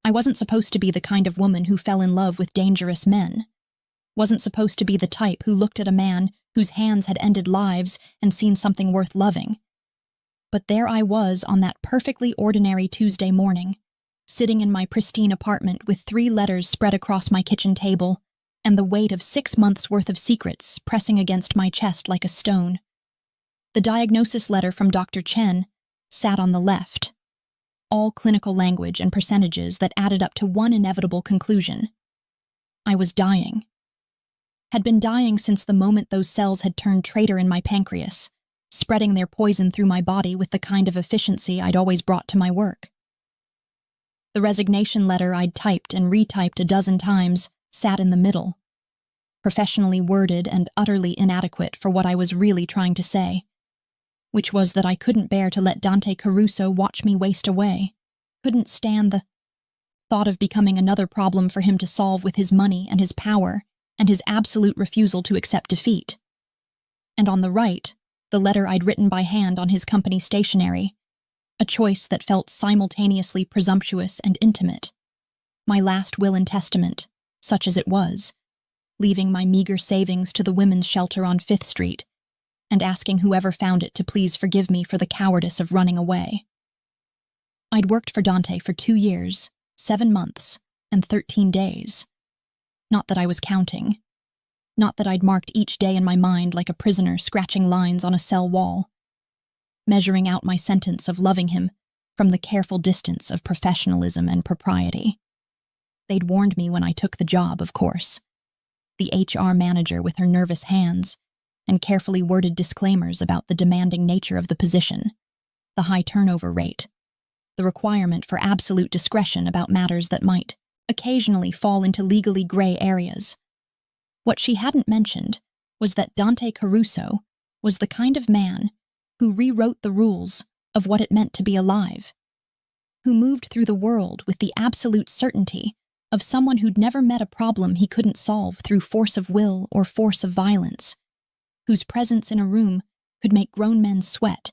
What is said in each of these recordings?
I wasn't supposed to be the kind of woman who fell in love with dangerous men. Wasn't supposed to be the type who looked at a man whose hands had ended lives and seen something worth loving. But there I was on that perfectly ordinary Tuesday morning, sitting in my pristine apartment with 3 letters spread across my kitchen table and the weight of 6 months' worth of secrets pressing against my chest like a stone. The diagnosis letter from Dr. Chen sat on the left, all clinical language and percentages that added up to one inevitable conclusion. I was dying. Had been dying since the moment those cells had turned traitor in my pancreas, spreading their poison through my body with the kind of efficiency I'd always brought to my work. The resignation letter I'd typed and retyped a dozen times sat in the middle, professionally worded and utterly inadequate for what I was really trying to say, which was that I couldn't bear to let Dante Caruso watch me waste away, couldn't stand the thought of becoming another problem for him to solve with his money and his power and his absolute refusal to accept defeat. And on the right, the letter I'd written by hand on his company stationery, a choice that felt simultaneously presumptuous and intimate. My last will and testament, such as it was, leaving my meager savings to the women's shelter on 5th Street, and asking whoever found it to please forgive me for the cowardice of running away. I'd worked for Dante for 2 years, 7 months, and 13 days. Not that I was counting. Not that I'd marked each day in my mind like a prisoner scratching lines on a cell wall, measuring out my sentence of loving him from the careful distance of professionalism and propriety. They'd warned me when I took the job, of course. The HR manager with her nervous hands and carefully worded disclaimers about the demanding nature of the position, the high turnover rate, the requirement for absolute discretion about matters that might occasionally fall into legally gray areas. What she hadn't mentioned was that Dante Caruso was the kind of man who rewrote the rules of what it meant to be alive, who moved through the world with the absolute certainty of someone who'd never met a problem he couldn't solve through force of will or force of violence, whose presence in a room could make grown men sweat,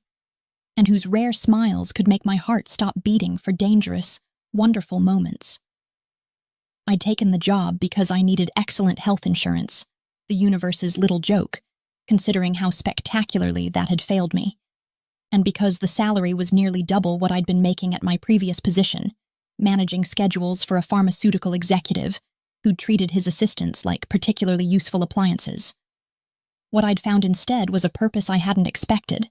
and whose rare smiles could make my heart stop beating for dangerous, wonderful moments. I'd taken the job because I needed excellent health insurance, the universe's little joke, considering how spectacularly that had failed me, and because the salary was nearly double what I'd been making at my previous position, managing schedules for a pharmaceutical executive who'd treated his assistants like particularly useful appliances. What I'd found instead was a purpose I hadn't expected,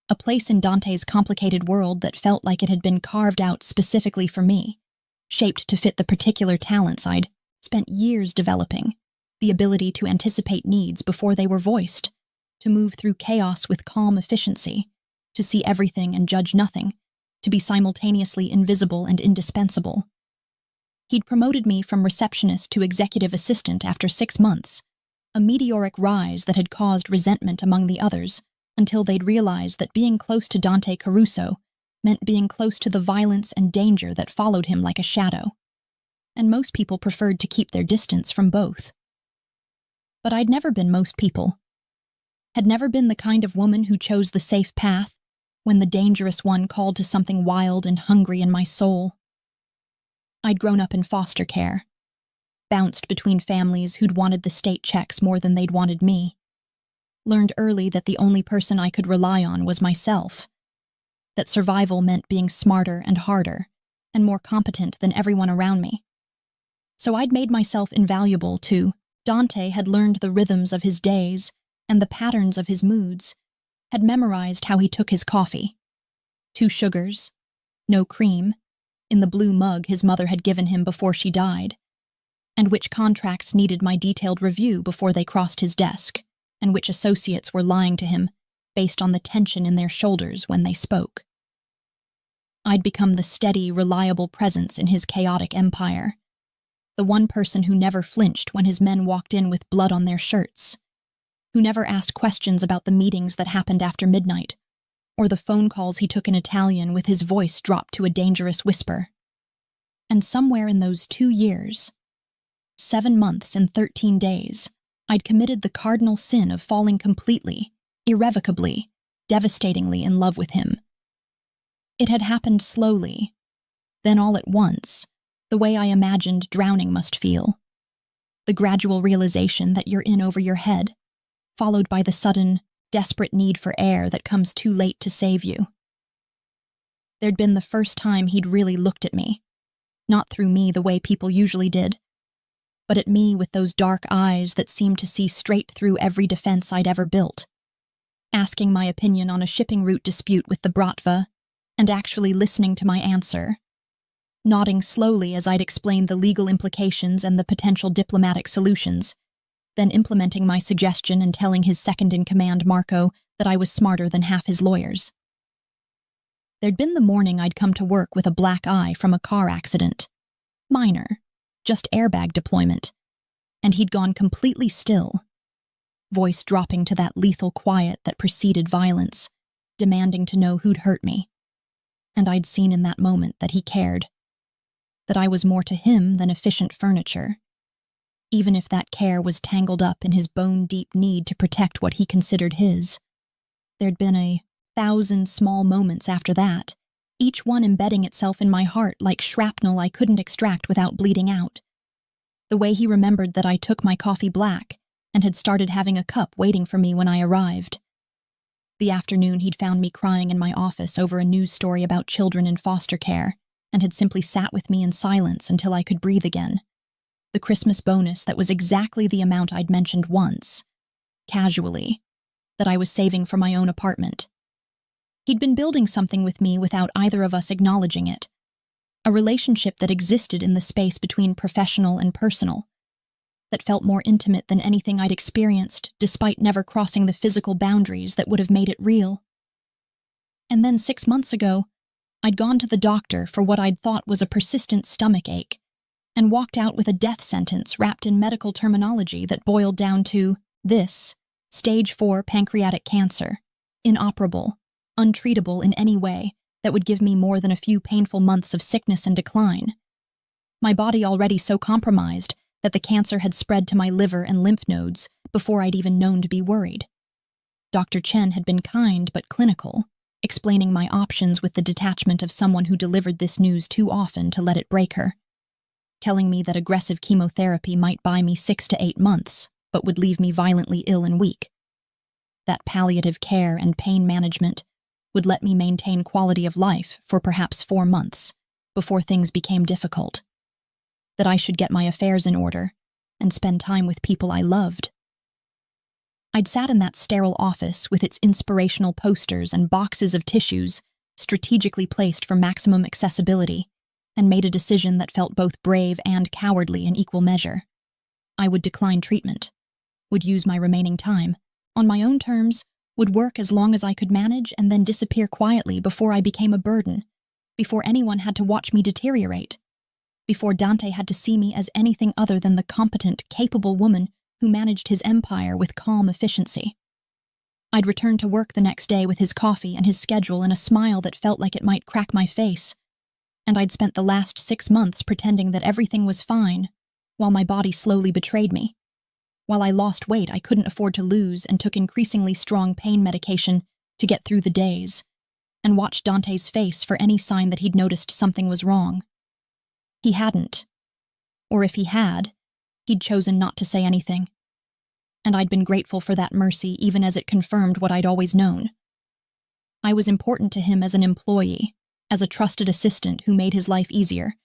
a place in Dante's complicated world that felt like it had been carved out specifically for me, shaped to fit the particular talents I'd spent years developing, the ability to anticipate needs before they were voiced, to move through chaos with calm efficiency, to see everything and judge nothing, to be simultaneously invisible and indispensable. He'd promoted me from receptionist to executive assistant after 6 months, a meteoric rise that had caused resentment among the others, until they'd realized that being close to Dante Caruso meant being close to the violence and danger that followed him like a shadow, and most people preferred to keep their distance from both. But I'd never been most people. Had never been the kind of woman who chose the safe path when the dangerous one called to something wild and hungry in my soul. I'd grown up in foster care, bounced between families who'd wanted the state checks more than they'd wanted me, learned early that the only person I could rely on was myself, that survival meant being smarter and harder and more competent than everyone around me. So I'd made myself invaluable to Dante, had learned the rhythms of his days and the patterns of his moods, had memorized how he took his coffee. 2 sugars, no cream, in the blue mug his mother had given him before she died, and which contracts needed my detailed review before they crossed his desk, and which associates were lying to him based on the tension in their shoulders when they spoke. I'd become the steady, reliable presence in his chaotic empire, the one person who never flinched when his men walked in with blood on their shirts, who never asked questions about the meetings that happened after midnight, or the phone calls he took in Italian with his voice dropped to a dangerous whisper. And somewhere in those 2 years, 7 months and 13 days, I'd committed the cardinal sin of falling completely, irrevocably, devastatingly in love with him. It had happened slowly, then all at once, the way I imagined drowning must feel. The gradual realization that you're in over your head, followed by the sudden, desperate need for air that comes too late to save you. There'd been the first time he'd really looked at me, not through me the way people usually did, but at me with those dark eyes that seemed to see straight through every defense I'd ever built, asking my opinion on a shipping route dispute with the Bratva, and actually listening to my answer, nodding slowly as I'd explained the legal implications and the potential diplomatic solutions, then implementing my suggestion and telling his second-in-command, Marco, that I was smarter than half his lawyers. There'd been the morning I'd come to work with a black eye from a car accident. Minor, just airbag deployment. And he'd gone completely still, voice dropping to that lethal quiet that preceded violence, demanding to know who'd hurt me. And I'd seen in that moment that he cared, that I was more to him than efficient furniture, even if that care was tangled up in his bone-deep need to protect what he considered his. There'd been 1,000 small moments after that, each one embedding itself in my heart like shrapnel I couldn't extract without bleeding out. The way he remembered that I took my coffee black and had started having a cup waiting for me when I arrived. The afternoon he'd found me crying in my office over a news story about children in foster care and had simply sat with me in silence until I could breathe again. The Christmas bonus that was exactly the amount I'd mentioned once, casually, that I was saving for my own apartment. He'd been building something with me without either of us acknowledging it, a relationship that existed in the space between professional and personal, that felt more intimate than anything I'd experienced despite never crossing the physical boundaries that would have made it real. And then 6 months ago, I'd gone to the doctor for what I'd thought was a persistent stomach ache, and walked out with a death sentence wrapped in medical terminology that boiled down to this: stage 4 pancreatic cancer, inoperable, untreatable in any way that would give me more than a few painful months of sickness and decline. My body already so compromised that the cancer had spread to my liver and lymph nodes before I'd even known to be worried. Dr. Chen had been kind but clinical, explaining my options with the detachment of someone who delivered this news too often to let it break her, telling me that aggressive chemotherapy might buy me 6 to 8 months, but would leave me violently ill and weak. That palliative care and pain management would let me maintain quality of life for perhaps 4 months before things became difficult. That I should get my affairs in order and spend time with people I loved. I'd sat in that sterile office with its inspirational posters and boxes of tissues strategically placed for maximum accessibility, and made a decision that felt both brave and cowardly in equal measure. I would decline treatment, would use my remaining time, on my own terms, would work as long as I could manage and then disappear quietly before I became a burden, before anyone had to watch me deteriorate, before Dante had to see me as anything other than the competent, capable woman who managed his empire with calm efficiency. I'd return to work the next day with his coffee and his schedule and a smile that felt like it might crack my face, and I'd spent the last 6 months pretending that everything was fine, while my body slowly betrayed me. While I lost weight I couldn't afford to lose and took increasingly strong pain medication to get through the days, and watched Dante's face for any sign that he'd noticed something was wrong. He hadn't. Or if he had, he'd chosen not to say anything. And I'd been grateful for that mercy even as it confirmed what I'd always known. I was important to him as an employee, as a trusted assistant who made his life easier,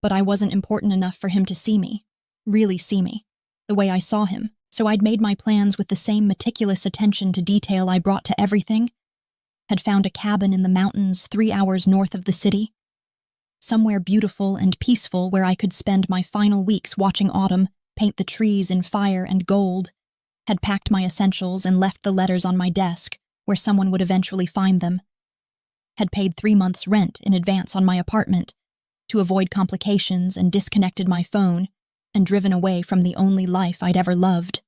but I wasn't important enough for him to see me, really see me, the way I saw him, so I'd made my plans with the same meticulous attention to detail I brought to everything, had found a cabin in the mountains 3 hours north of the city, somewhere beautiful and peaceful where I could spend my final weeks watching autumn paint the trees in fire and gold, had packed my essentials and left the letters on my desk where someone would eventually find them, had paid 3 months' rent in advance on my apartment to avoid complications and disconnected my phone and driven away from the only life I'd ever loved.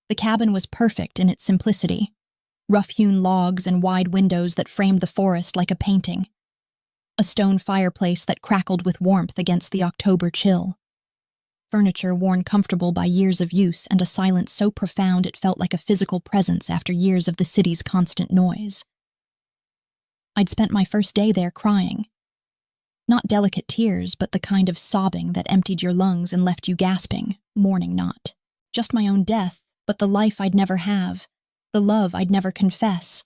The cabin was perfect in its simplicity, rough-hewn logs and wide windows that framed the forest like a painting, a stone fireplace that crackled with warmth against the October chill, furniture worn comfortable by years of use and a silence so profound it felt like a physical presence after years of the city's constant noise. I'd spent my first day there crying. Not delicate tears, but the kind of sobbing that emptied your lungs and left you gasping, mourning not. Just my own death, but the life I'd never have, the love I'd never confess,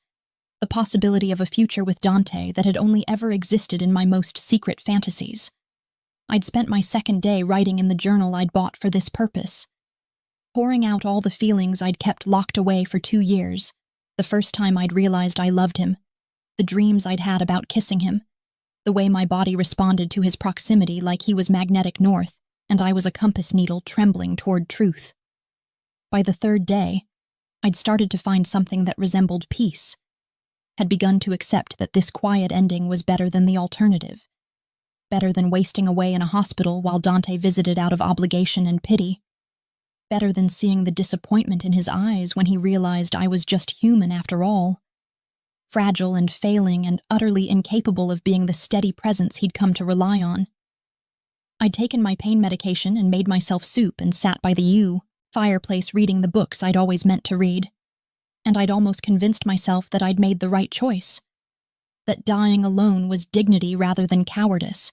the possibility of a future with Dante that had only ever existed in my most secret fantasies. I'd spent my second day writing in the journal I'd bought for this purpose, pouring out all the feelings I'd kept locked away for 2 years, the first time I'd realized I loved him, the dreams I'd had about kissing him, the way my body responded to his proximity like he was magnetic north and I was a compass needle trembling toward truth. By the third day, I'd started to find something that resembled peace, had begun to accept that this quiet ending was better than the alternative, better than wasting away in a hospital while Dante visited out of obligation and pity, better than seeing the disappointment in his eyes when he realized I was just human after all, fragile and failing and utterly incapable of being the steady presence he'd come to rely on. I'd taken my pain medication and made myself soup and sat by the fireplace reading the books I'd always meant to read, and I'd almost convinced myself that I'd made the right choice, that dying alone was dignity rather than cowardice,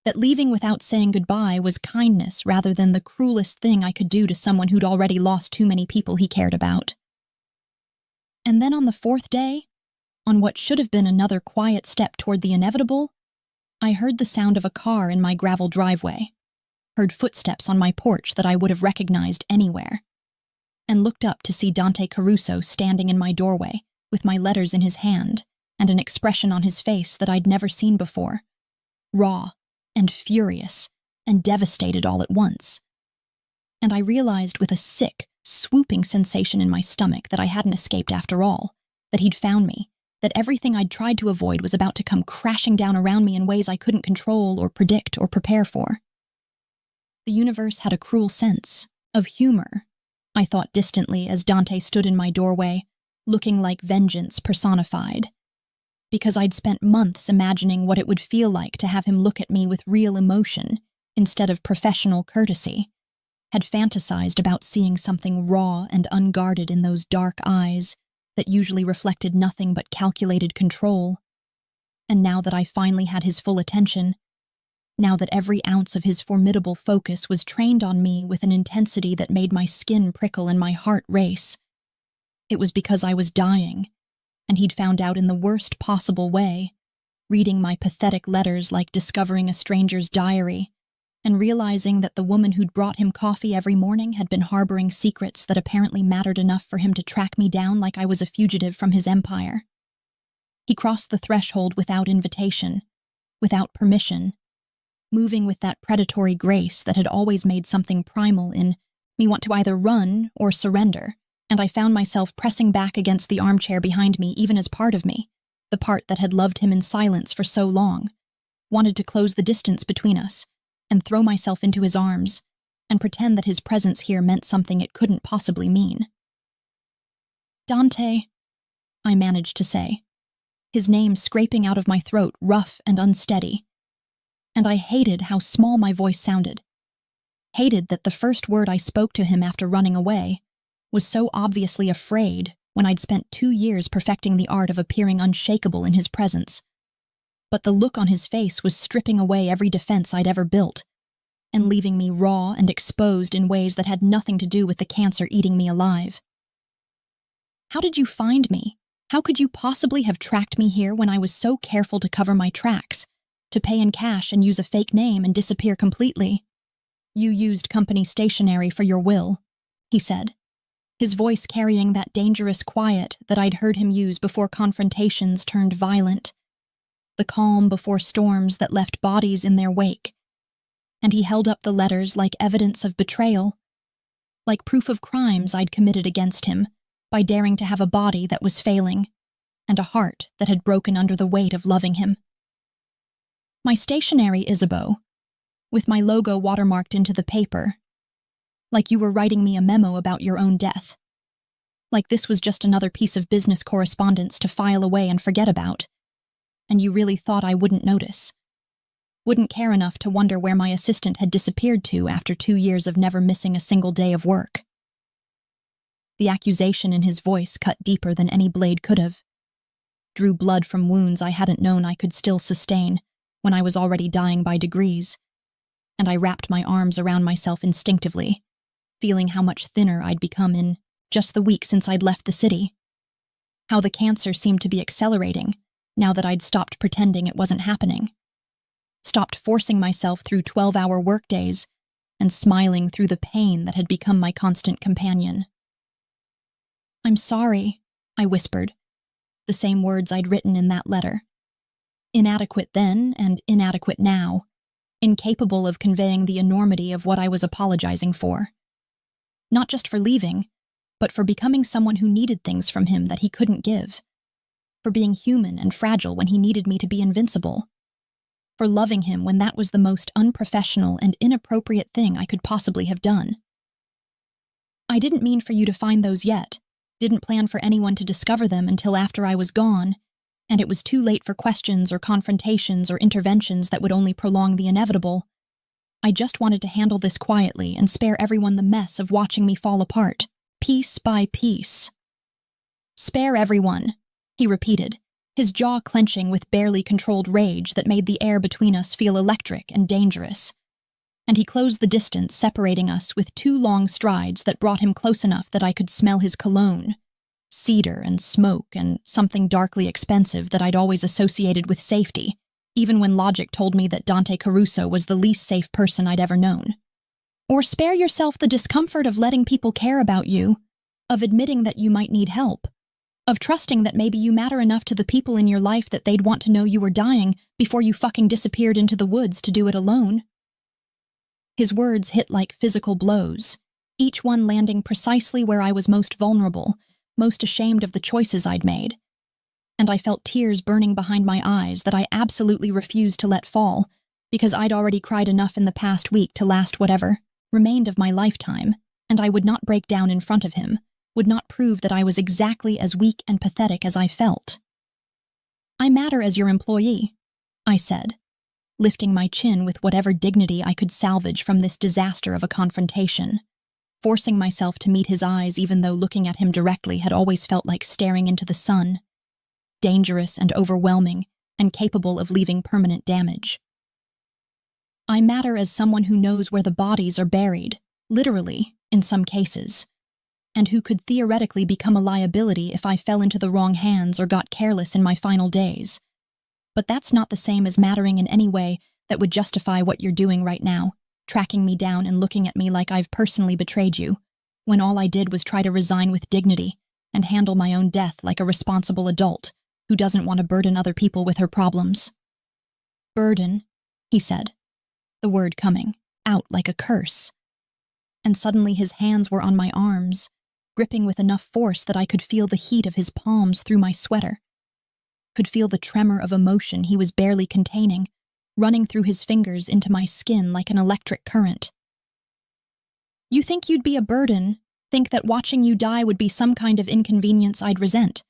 that leaving without saying goodbye was kindness rather than the cruelest thing I could do to someone who'd already lost too many people he cared about. And then on the fourth day, on what should have been another quiet step toward the inevitable, I heard the sound of a car in my gravel driveway, heard footsteps on my porch that I would have recognized anywhere, and looked up to see Dante Caruso standing in my doorway with my letters in his hand and an expression on his face that I'd never seen before, raw and furious and devastated all at once. And I realized with a sick, swooping sensation in my stomach that I hadn't escaped after all, that he'd found me, that everything I'd tried to avoid was about to come crashing down around me in ways I couldn't control or predict or prepare for. The universe had a cruel sense of humor, I thought distantly as Dante stood in my doorway, looking like vengeance personified, because I'd spent months imagining what it would feel like to have him look at me with real emotion instead of professional courtesy, had fantasized about seeing something raw and unguarded in those dark eyes that usually reflected nothing but calculated control. And now that I finally had his full attention, now that every ounce of his formidable focus was trained on me with an intensity that made my skin prickle and my heart race, it was because I was dying, and he'd found out in the worst possible way, reading my pathetic letters like discovering a stranger's diary, and realizing that the woman who'd brought him coffee every morning had been harboring secrets that apparently mattered enough for him to track me down like I was a fugitive from his empire. He crossed the threshold without invitation, without permission, moving with that predatory grace that had always made something primal in me want to either run or surrender, and I found myself pressing back against the armchair behind me even as part of me, the part that had loved him in silence for so long, wanted to close the distance between us, and throw myself into his arms, and pretend that his presence here meant something it couldn't possibly mean. Dante, I managed to say, his name scraping out of my throat rough and unsteady, and I hated how small my voice sounded, hated that the first word I spoke to him after running away was so obviously afraid when I'd spent 2 years perfecting the art of appearing unshakable in his presence. But the look on his face was stripping away every defense I'd ever built, and leaving me raw and exposed in ways that had nothing to do with the cancer eating me alive. How did you find me? How could you possibly have tracked me here when I was so careful to cover my tracks, to pay in cash and use a fake name and disappear completely? You used company stationery for your will, he said, his voice carrying that dangerous quiet that I'd heard him use before confrontations turned violent, the calm before storms that left bodies in their wake. And he held up the letters like evidence of betrayal, like proof of crimes I'd committed against him by daring to have a body that was failing and a heart that had broken under the weight of loving him. My stationery, Isabeau, with my logo watermarked into the paper, like you were writing me a memo about your own death, like this was just another piece of business correspondence to file away and forget about, and you really thought I wouldn't notice, wouldn't care enough to wonder where my assistant had disappeared to after 2 years of never missing a single day of work. The accusation in his voice cut deeper than any blade could have, drew blood from wounds I hadn't known I could still sustain, when I was already dying by degrees, and I wrapped my arms around myself instinctively, feeling how much thinner I'd become in just the week since I'd left the city. How the cancer seemed to be accelerating now that I'd stopped pretending it wasn't happening. Stopped forcing myself through 12-hour workdays and smiling through the pain that had become my constant companion. "I'm sorry," I whispered, the same words I'd written in that letter. Inadequate then and inadequate now, incapable of conveying the enormity of what I was apologizing for. Not just for leaving, but for becoming someone who needed things from him that he couldn't give. For being human and fragile when he needed me to be invincible. For loving him when that was the most unprofessional and inappropriate thing I could possibly have done. I didn't mean for you to find those yet, didn't plan for anyone to discover them until after I was gone, and it was too late for questions or confrontations or interventions that would only prolong the inevitable. I just wanted to handle this quietly and spare everyone the mess of watching me fall apart, piece by piece. "Spare everyone," he repeated, his jaw clenching with barely controlled rage that made the air between us feel electric and dangerous. And he closed the distance separating us with 2 long strides that brought him close enough that I could smell his cologne, cedar and smoke and something darkly expensive that I'd always associated with safety, even when logic told me that Dante Caruso was the least safe person I'd ever known. Or spare yourself the discomfort of letting people care about you, of admitting that you might need help, of trusting that maybe you matter enough to the people in your life that they'd want to know you were dying before you fucking disappeared into the woods to do it alone. His words hit like physical blows, each one landing precisely where I was most vulnerable, most ashamed of the choices I'd made. And I felt tears burning behind my eyes that I absolutely refused to let fall, because I'd already cried enough in the past week to last whatever remained of my lifetime, and I would not break down in front of him, would not prove that I was exactly as weak and pathetic as I felt. "I matter as your employee," I said, lifting my chin with whatever dignity I could salvage from this disaster of a confrontation, forcing myself to meet his eyes even though looking at him directly had always felt like staring into the sun, dangerous and overwhelming and capable of leaving permanent damage. "I matter as someone who knows where the bodies are buried, literally, in some cases, and who could theoretically become a liability if I fell into the wrong hands or got careless in my final days. But that's not the same as mattering in any way that would justify what you're doing right now, tracking me down and looking at me like I've personally betrayed you, when all I did was try to resign with dignity and handle my own death like a responsible adult who doesn't want to burden other people with her problems." "Burden," he said, the word coming out like a curse. And suddenly his hands were on my arms, gripping with enough force that I could feel the heat of his palms through my sweater, could feel the tremor of emotion he was barely containing, running through his fingers into my skin like an electric current. "You think you'd be a burden, think that watching you die would be some kind of inconvenience I'd resent.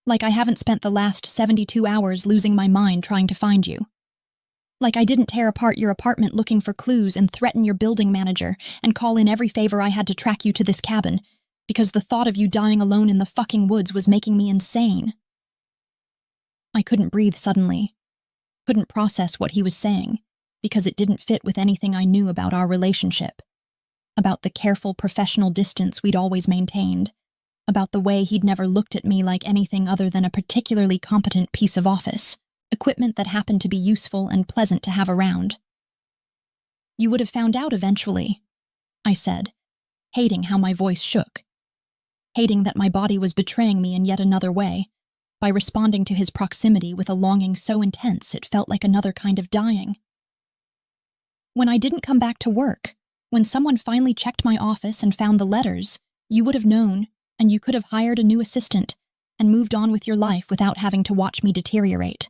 Like I haven't spent the last 72 hours losing my mind trying to find you. Like I didn't tear apart your apartment looking for clues and threaten your building manager and call in every favor I had to track you to this cabin, because the thought of you dying alone in the fucking woods was making me insane." I couldn't breathe suddenly, couldn't process what he was saying, because it didn't fit with anything I knew about our relationship, about the careful professional distance we'd always maintained, about the way he'd never looked at me like anything other than a particularly competent piece of office, equipment that happened to be useful and pleasant to have around. "You would have found out eventually," I said, hating how my voice shook, hating that my body was betraying me in yet another way, by responding to his proximity with a longing so intense it felt like another kind of dying. "When I didn't come back to work, when someone finally checked my office and found the letters, you would have known, and you could have hired a new assistant and moved on with your life without having to watch me deteriorate,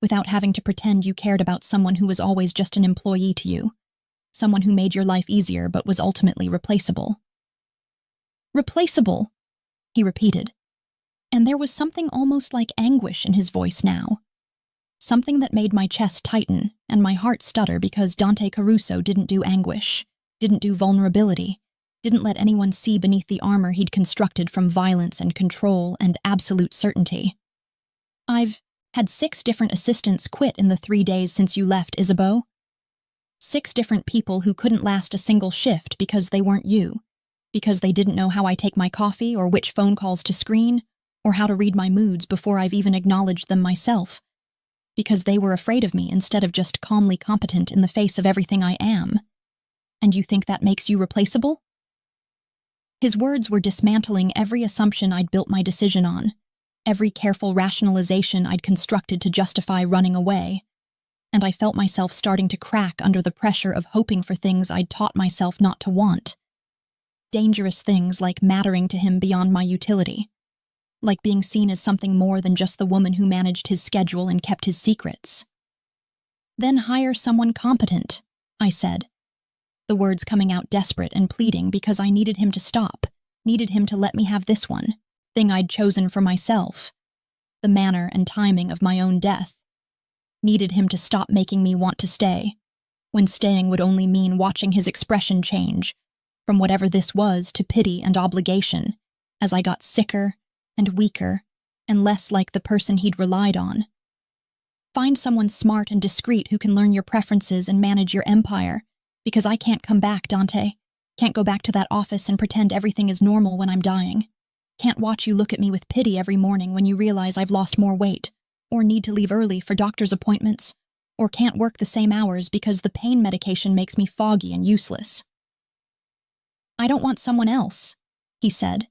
without having to pretend you cared about someone who was always just an employee to you, someone who made your life easier but was ultimately replaceable." "Replaceable," he repeated, and there was something almost like anguish in his voice now. Something that made my chest tighten and my heart stutter because Dante Caruso didn't do anguish, didn't do vulnerability, didn't let anyone see beneath the armor he'd constructed from violence and control and absolute certainty. Had 6 different assistants quit in the 3 days since you left, Isabeau. 6 different people who couldn't last a single shift because they weren't you, because they didn't know how I take my coffee or which phone calls to screen, or how to read my moods before I've even acknowledged them myself, because they were afraid of me instead of just calmly competent in the face of everything I am. And you think that makes you replaceable? His words were dismantling every assumption I'd built my decision on, every careful rationalization I'd constructed to justify running away, and I felt myself starting to crack under the pressure of hoping for things I'd taught myself not to want. Dangerous things like mattering to him beyond my utility, like being seen as something more than just the woman who managed his schedule and kept his secrets. Then hire someone competent, I said, the words coming out desperate and pleading because I needed him to stop, needed him to let me have this one, thing I'd chosen for myself, the manner and timing of my own death. Needed him to stop making me want to stay, when staying would only mean watching his expression change, from whatever this was to pity and obligation, as I got sicker and weaker and less like the person he'd relied on. Find someone smart and discreet who can learn your preferences and manage your empire, because I can't come back, Dante. Can't go back to that office and pretend everything is normal when I'm dying. Can't watch you look at me with pity every morning when you realize I've lost more weight, or need to leave early for doctor's appointments, or can't work the same hours because the pain medication makes me foggy and useless. I don't want someone else, he said,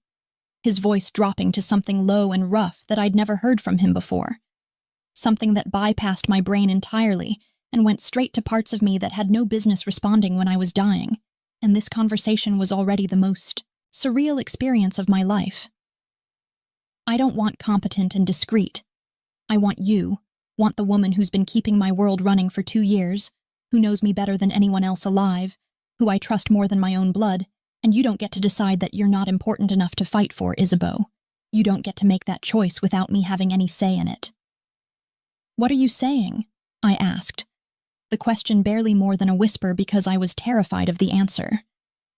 his voice dropping to something low and rough that I'd never heard from him before. Something that bypassed my brain entirely and went straight to parts of me that had no business responding when I was dying, and this conversation was already the most surreal experience of my life. I don't want competent and discreet. I want you, want the woman who's been keeping my world running for 2 years, who knows me better than anyone else alive, who I trust more than my own blood, and you don't get to decide that you're not important enough to fight for, Isabeau. You don't get to make that choice without me having any say in it. What are you saying? I asked, the question barely more than a whisper because I was terrified of the answer.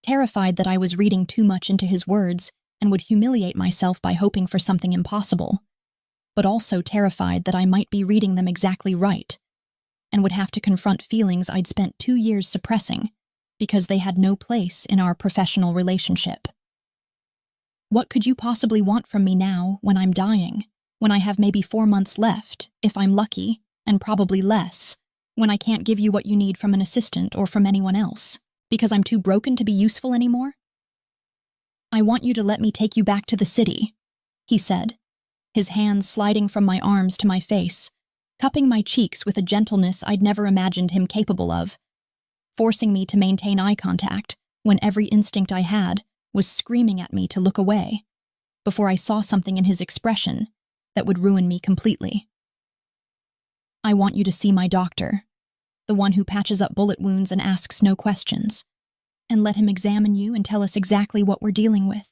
Terrified that I was reading too much into his words and would humiliate myself by hoping for something impossible, but also terrified that I might be reading them exactly right and would have to confront feelings I'd spent 2 years suppressing because they had no place in our professional relationship. What could you possibly want from me now when I'm dying, when I have maybe 4 months left, if I'm lucky, and probably less, when I can't give you what you need from an assistant or from anyone else, because I'm too broken to be useful anymore? I want you to let me take you back to the city, he said, his hands sliding from my arms to my face, cupping my cheeks with a gentleness I'd never imagined him capable of, forcing me to maintain eye contact when every instinct I had was screaming at me to look away, before I saw something in his expression that would ruin me completely. I want you to see my doctor, the one who patches up bullet wounds and asks no questions, and let him examine you and tell us exactly what we're dealing with.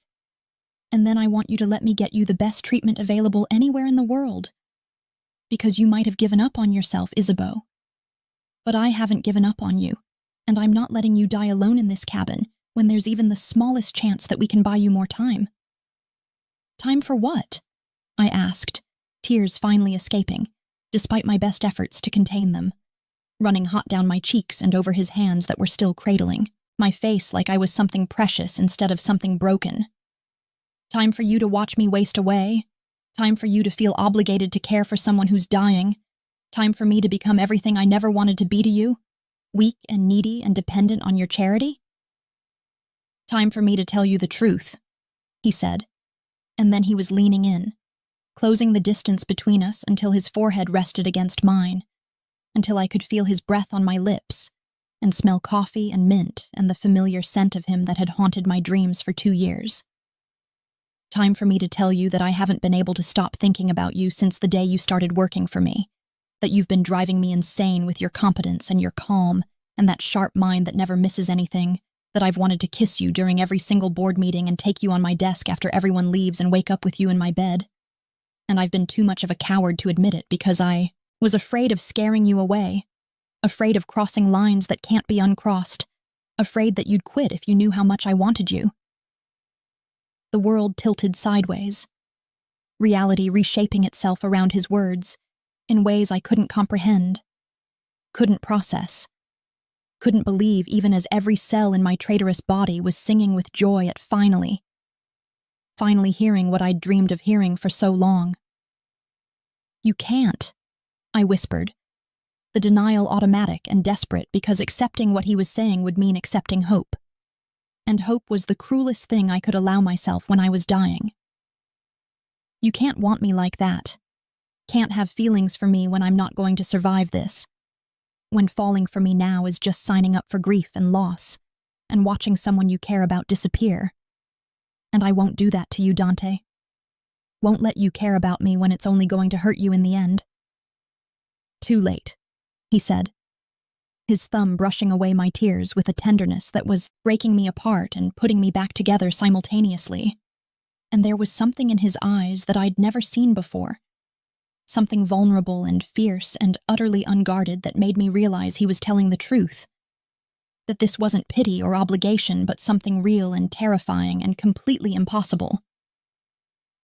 And then I want you to let me get you the best treatment available anywhere in the world, because you might have given up on yourself, Isabeau. But I haven't given up on you, and I'm not letting you die alone in this cabin when there's even the smallest chance that we can buy you more time. Time for what? I asked, tears finally escaping, despite my best efforts to contain them, running hot down my cheeks and over his hands that were still cradling my face like I was something precious instead of something broken. Time for you to watch me waste away? Time for you to feel obligated to care for someone who's dying? Time for me to become everything I never wanted to be to you? Weak and needy and dependent on your charity? Time for me to tell you the truth, he said, and then he was leaning in, closing the distance between us until his forehead rested against mine, until I could feel his breath on my lips and smell coffee and mint and the familiar scent of him that had haunted my dreams for 2 years. Time for me to tell you that I haven't been able to stop thinking about you since the day you started working for me, that you've been driving me insane with your competence and your calm and that sharp mind that never misses anything, that I've wanted to kiss you during every single board meeting and take you on my desk after everyone leaves and wake up with you in my bed. And I've been too much of a coward to admit it because I was afraid of scaring you away, afraid of crossing lines that can't be uncrossed, afraid that you'd quit if you knew how much I wanted you. The world tilted sideways, reality reshaping itself around his words, in ways I couldn't comprehend, couldn't process, couldn't believe even as every cell in my traitorous body was singing with joy at finally hearing what I'd dreamed of hearing for so long. "You can't," I whispered, the denial automatic and desperate because accepting what he was saying would mean accepting hope. And hope was the cruelest thing I could allow myself when I was dying. "You can't want me like that. Can't have feelings for me when I'm not going to survive this. When falling for me now is just signing up for grief and loss, and watching someone you care about disappear. And I won't do that to you, Dante. Won't let you care about me when it's only going to hurt you in the end." "Too late," he said, his thumb brushing away my tears with a tenderness that was breaking me apart and putting me back together simultaneously. And there was something in his eyes that I'd never seen before. Something vulnerable and fierce and utterly unguarded that made me realize he was telling the truth. That this wasn't pity or obligation, but something real and terrifying and completely impossible.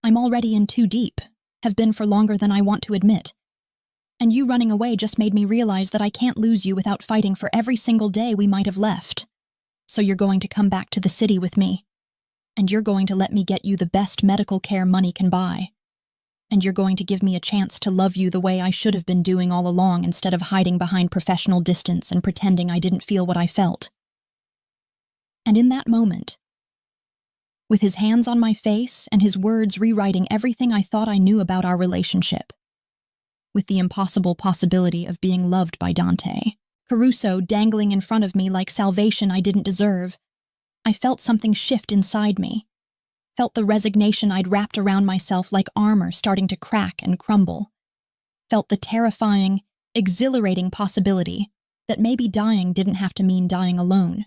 "I'm already in too deep, have been for longer than I want to admit. And you running away just made me realize that I can't lose you without fighting for every single day we might have left. So you're going to come back to the city with me. And you're going to let me get you the best medical care money can buy. And you're going to give me a chance to love you the way I should have been doing all along instead of hiding behind professional distance and pretending I didn't feel what I felt." And in that moment, with his hands on my face and his words rewriting everything I thought I knew about our relationship, with the impossible possibility of being loved by Dante, Caruso dangling in front of me like salvation I didn't deserve, I felt something shift inside me. Felt the resignation I'd wrapped around myself like armor starting to crack and crumble. Felt the terrifying, exhilarating possibility that maybe dying didn't have to mean dying alone.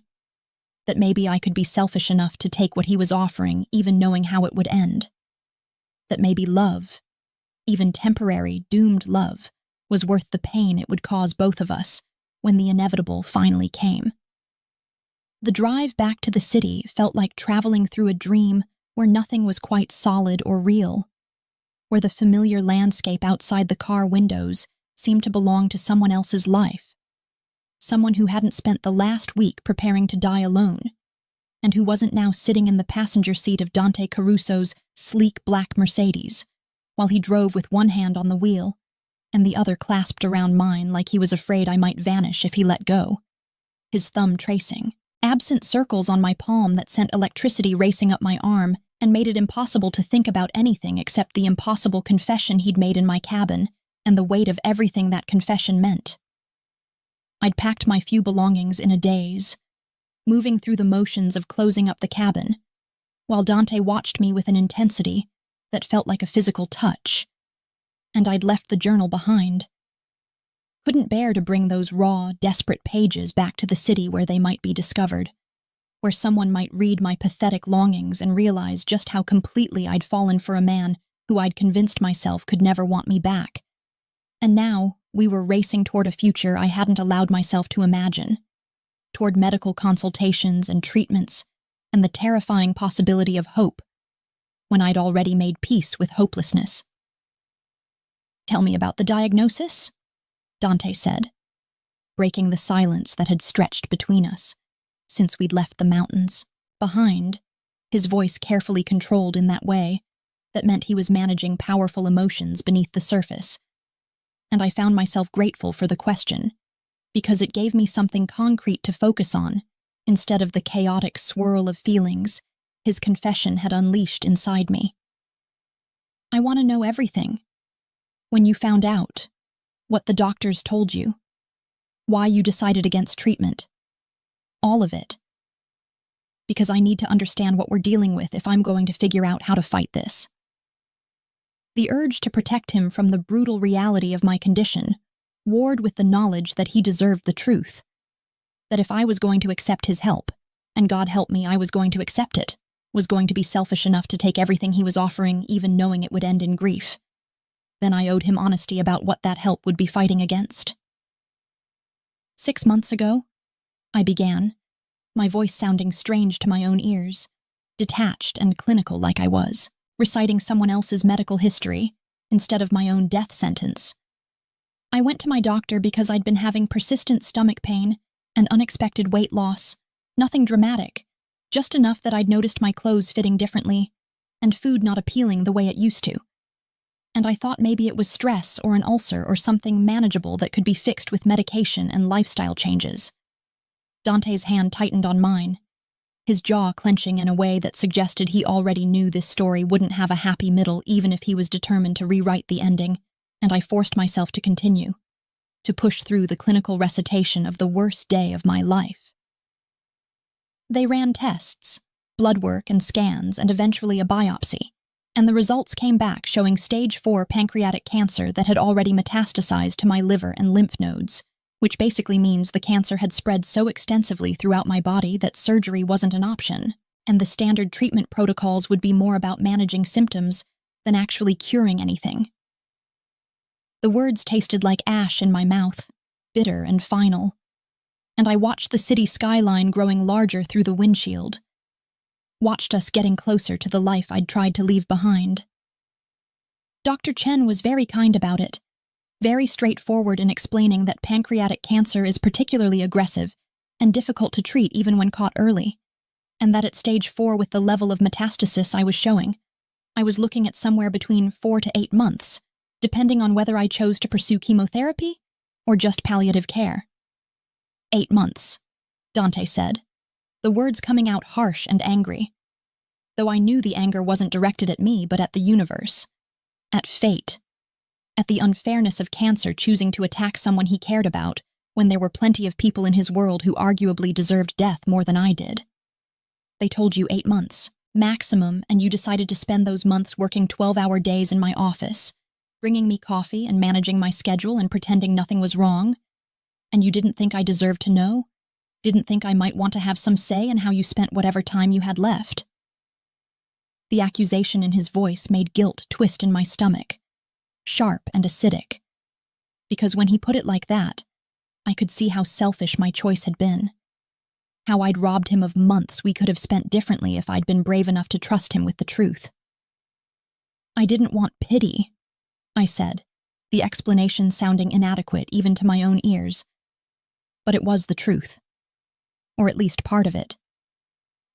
That maybe I could be selfish enough to take what he was offering, even knowing how it would end. That maybe love, even temporary, doomed love, was worth the pain it would cause both of us when the inevitable finally came. The drive back to the city felt like traveling through a dream where nothing was quite solid or real, where the familiar landscape outside the car windows seemed to belong to someone else's life, someone who hadn't spent the last week preparing to die alone, and who wasn't now sitting in the passenger seat of Dante Caruso's sleek black Mercedes, while he drove with one hand on the wheel and the other clasped around mine like he was afraid I might vanish if he let go, his thumb tracing absent circles on my palm that sent electricity racing up my arm and made it impossible to think about anything except the impossible confession he'd made in my cabin and the weight of everything that confession meant. I'd packed my few belongings in a daze, moving through the motions of closing up the cabin, while Dante watched me with an intensity that felt like a physical touch, and I'd left the journal behind. Couldn't bear to bring those raw, desperate pages back to the city where they might be discovered, where someone might read my pathetic longings and realize just how completely I'd fallen for a man who I'd convinced myself could never want me back. And now we were racing toward a future I hadn't allowed myself to imagine, toward medical consultations and treatments, and the terrifying possibility of hope, when I'd already made peace with hopelessness. "Tell me about the diagnosis," Dante said, breaking the silence that had stretched between us since we'd left the mountains behind, his voice carefully controlled in that way that meant he was managing powerful emotions beneath the surface. And I found myself grateful for the question, because it gave me something concrete to focus on instead of the chaotic swirl of feelings his confession had unleashed inside me. "I want to know everything. When you found out, what the doctors told you, why you decided against treatment. All of it. Because I need to understand what we're dealing with if I'm going to figure out how to fight this." The urge to protect him from the brutal reality of my condition warred with the knowledge that he deserved the truth, that if I was going to accept his help, and God help me, I was going to accept it, was going to be selfish enough to take everything he was offering, even knowing it would end in grief, then I owed him honesty about what that help would be fighting against. 6 months ago, I began, my voice sounding strange to my own ears, detached and clinical like I was, reciting someone else's medical history instead of my own death sentence. I went to my doctor because I'd been having persistent stomach pain and unexpected weight loss. Nothing dramatic, just enough that I'd noticed my clothes fitting differently and food not appealing the way it used to. And I thought maybe it was stress or an ulcer or something manageable that could be fixed with medication and lifestyle changes. Dante's hand tightened on mine, his jaw clenching in a way that suggested he already knew this story wouldn't have a happy middle even if he was determined to rewrite the ending, and I forced myself to continue, to push through the clinical recitation of the worst day of my life. They ran tests, blood work and scans, and eventually a biopsy, and the results came back showing stage 4 pancreatic cancer that had already metastasized to my liver and lymph nodes, which basically means the cancer had spread so extensively throughout my body that surgery wasn't an option, and the standard treatment protocols would be more about managing symptoms than actually curing anything. The words tasted like ash in my mouth, bitter and final, and I watched the city skyline growing larger through the windshield, watched us getting closer to the life I'd tried to leave behind. Dr. Chen was very kind about it, very straightforward in explaining that pancreatic cancer is particularly aggressive and difficult to treat even when caught early, and that at stage 4 with the level of metastasis I was showing, I was looking at somewhere between 4 to 8 months, depending on whether I chose to pursue chemotherapy or just palliative care. 8 months, Dante said, the words coming out harsh and angry, though I knew the anger wasn't directed at me but at the universe, at fate, at the unfairness of cancer choosing to attack someone he cared about when there were plenty of people in his world who arguably deserved death more than I did. They told you 8 months, maximum, and you decided to spend those months working 12-hour days in my office, bringing me coffee and managing my schedule and pretending nothing was wrong, and you didn't think I deserved to know? Didn't think I might want to have some say in how you spent whatever time you had left? The accusation in his voice made guilt twist in my stomach, sharp and acidic, because when he put it like that, I could see how selfish my choice had been, how I'd robbed him of months we could have spent differently if I'd been brave enough to trust him with the truth. I didn't want pity, I said, the explanation sounding inadequate even to my own ears, but it was the truth. Or at least part of it.